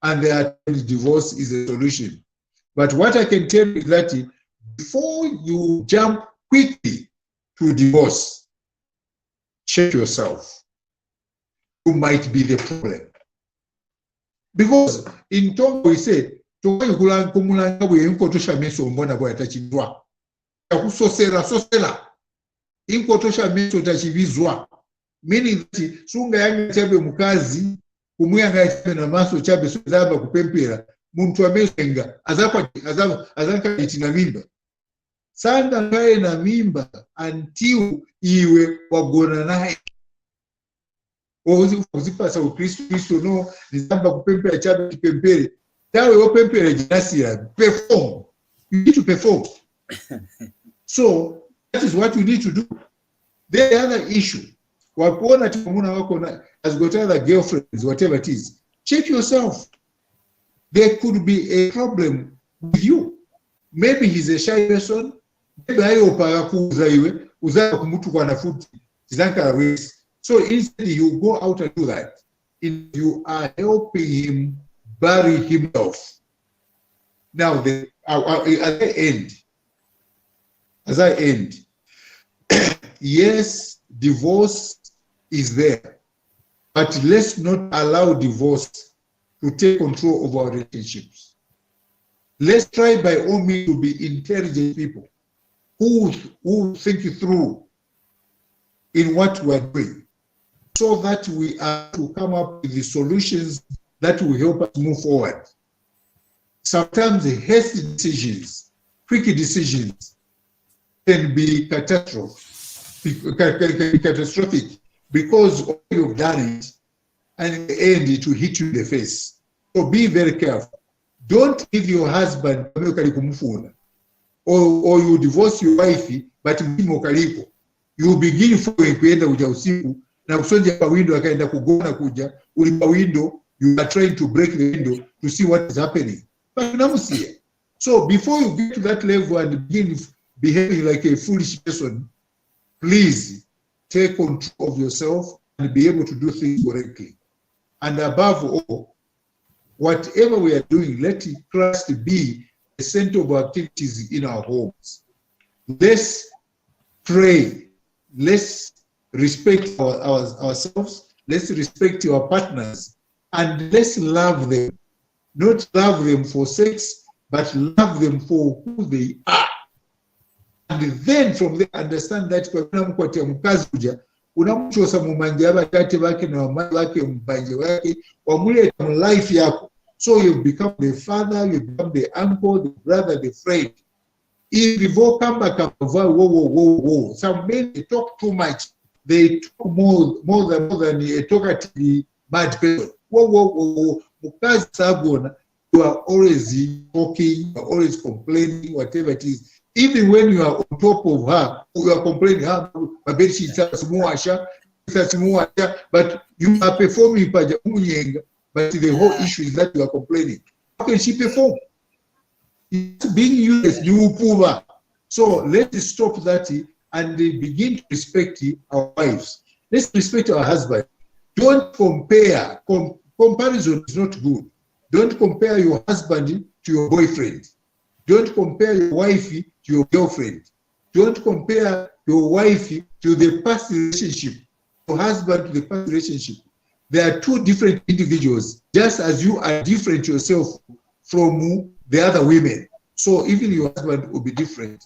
and there are times divorce is a solution. But what I can tell you is that before you jump quickly to divorce, check yourself. You might be the problem. Because in Tongo we say, meaning that sunga yanga chabe mukazi kumuyanga chabe na maso chabe suzaba kupempera muntu amesenga azaka itina mimba sanda ngaye na mimba until iwe wagona naye uzipasa ukristo no nizamba kupempera chabe kipempere tawe opempera jinasira perform. You need to perform. So that is what you need to do. The other issue, has got other girlfriends, whatever it is. Check yourself. There could be a problem with you. Maybe he's a shy person. Maybe so instead you go out and do that. If you are helping him bury himself. Now, as I end, yes, divorce is there, but let's not allow divorce to take control of our relationships. Let's try by all means to be intelligent people who think through in what we are doing, so that we are to come up with the solutions that will help us move forward. Sometimes the hasty decisions, quick decisions, can be catastrophic because you've done it, and in the end it will hit you in the face. So be very careful. Don't leave your husband or you divorce your wife, but you begin following kuenda kuja usiku na kusonja kwa window akaenda kugona kuja ulipa window, you are trying to break the window to see what is happening. But unamusia. So before you get to that level and begin behaving like a foolish person, please take control of yourself and be able to do things correctly. And above all, whatever we are doing, let Christ be the center of activities in our homes. Let's pray. Let's respect ourselves. Let's respect our partners. And let's love them. Not love them for sex, but love them for who they are. And then from there, understand that unamchosa mumanje abatate bake na wamai wake mbanje wake wamuleta mu life yako. So you become the father, you become the uncle, the brother, the friend. If you come back and whoa. Some men, they talk too much. They talk more than a talkative bad person. Whoa. Mukazi sabona, you are always talking, you are always complaining, whatever it is. Even when you are on top of her, you are complaining, my bed sheets are small, but you are performing, but the whole issue is that you are complaining. How can she perform? It's being used, you poor. So let's stop that and begin to respect our wives. Let's respect our husband. Don't compare. Comparison is not good. Don't compare your husband to your boyfriend. Don't compare your wife to your girlfriend. Don't compare your wife to the past relationship, your husband to the past relationship. They are two different individuals, just as you are different yourself from the other women. So even your husband will be different.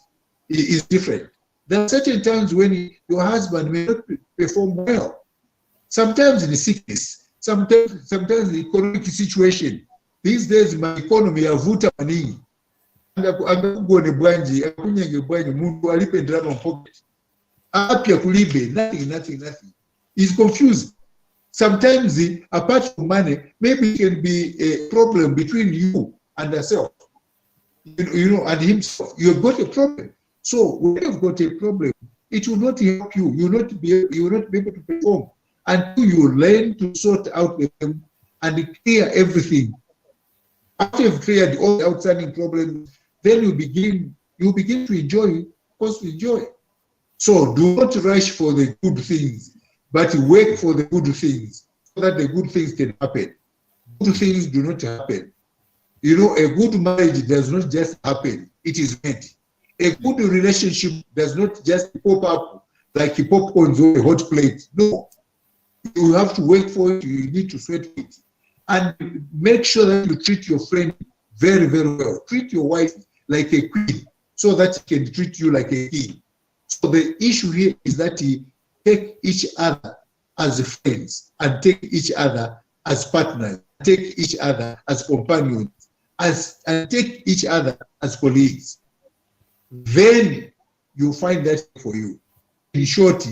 He is different. There are certain times when your husband may not perform well. Sometimes in the sickness, sometimes in the economic situation. These days, my economy avuta maningi. Angakugone bwanji, akunyenge bwanji, mundu alipe ndrama pocket. Apia kulibe, nothing. He's confused. Sometimes, apart from money, maybe it can be a problem between you and yourself, and himself. You've got a problem. So when you've got a problem, it will not help you. You will not be able to perform until you learn to sort out with them and clear everything. After you've cleared all the outstanding problems, then you begin to enjoy, So do not rush for the good things, but wait for the good things so that the good things can happen. Good things do not happen. A good marriage does not just happen, it is made. A good relationship does not just pop up like a popcorn or a hot plate. No. You have to wait for it, you need to sweat it. And make sure that you treat your friend very, very well. Treat your wife like a queen so that she can treat you like a king. So the issue here is that you take each other as friends and take each other as partners, take each other as companions, and take each other as colleagues. Then you find that for you. In short,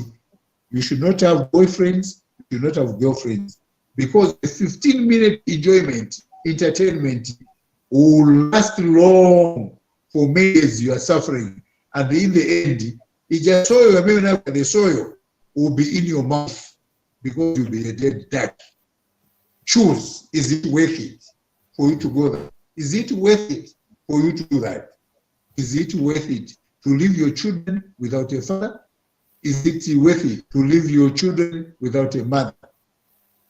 you should not have boyfriends, you should not have girlfriends, because the 15-minute entertainment will last long. For many years you are suffering, and in the end, the soil will be in your mouth because you'll be a dead duck. Choose, is it worth it for you to go there? Is it worth it for you to do that? Is it worth it to leave your children without a father? Is it worth it to leave your children without a mother?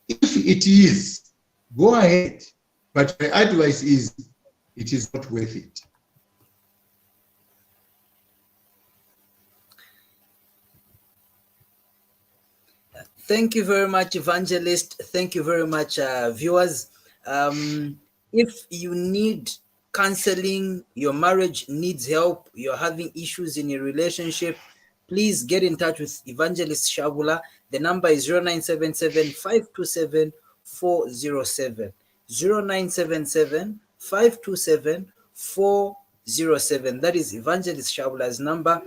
If it is, go ahead. But my advice is, it is not worth it. Thank you very much, Evangelist. Thank you very much, viewers. If you need counseling, your marriage needs help, you're having issues in your relationship, please get in touch with Evangelist Shaabula. The number is 0977 527 407. 0977 527 407. That is Evangelist Shaabula's number.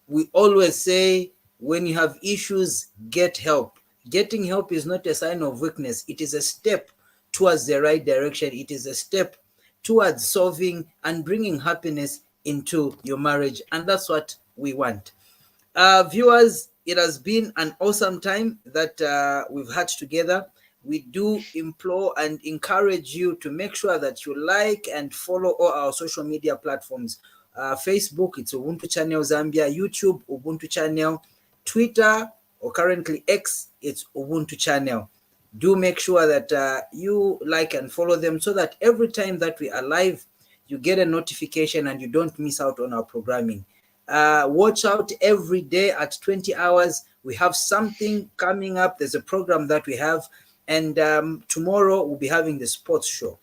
We always say, when you have issues, get help. Getting help is not a sign of weakness. It is a step towards the right direction. It is a step towards solving and bringing happiness into your marriage. And that's what we want. Viewers, it has been an awesome time that we've had together. We do implore and encourage you to make sure that you like and follow all our social media platforms. Facebook, it's Ubuntu Channel Zambia. YouTube, Ubuntu Channel. Twitter, or currently X, it's Ubuntu Channel. Do make sure that you like and follow them so that every time that we are live, you get a notification and you don't miss out on our programming. Watch out every day at 20 hours. We have something coming up. There's a program that we have. And tomorrow we'll be having the sports show.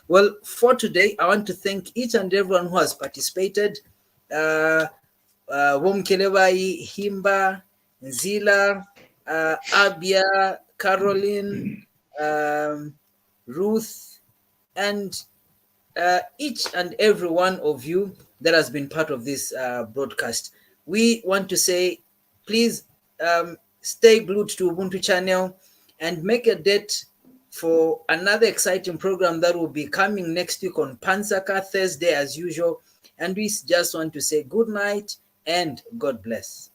Well, for today, I want to thank each and everyone who has participated. Womkelebai, Himba, Nzila, Abia, Caroline, Ruth, and each and every one of you that has been part of this broadcast. We want to say, please stay glued to Ubuntu Channel and make a date for another exciting program that will be coming next week on NSAKA Thursday as usual. And we just want to say good night and God bless.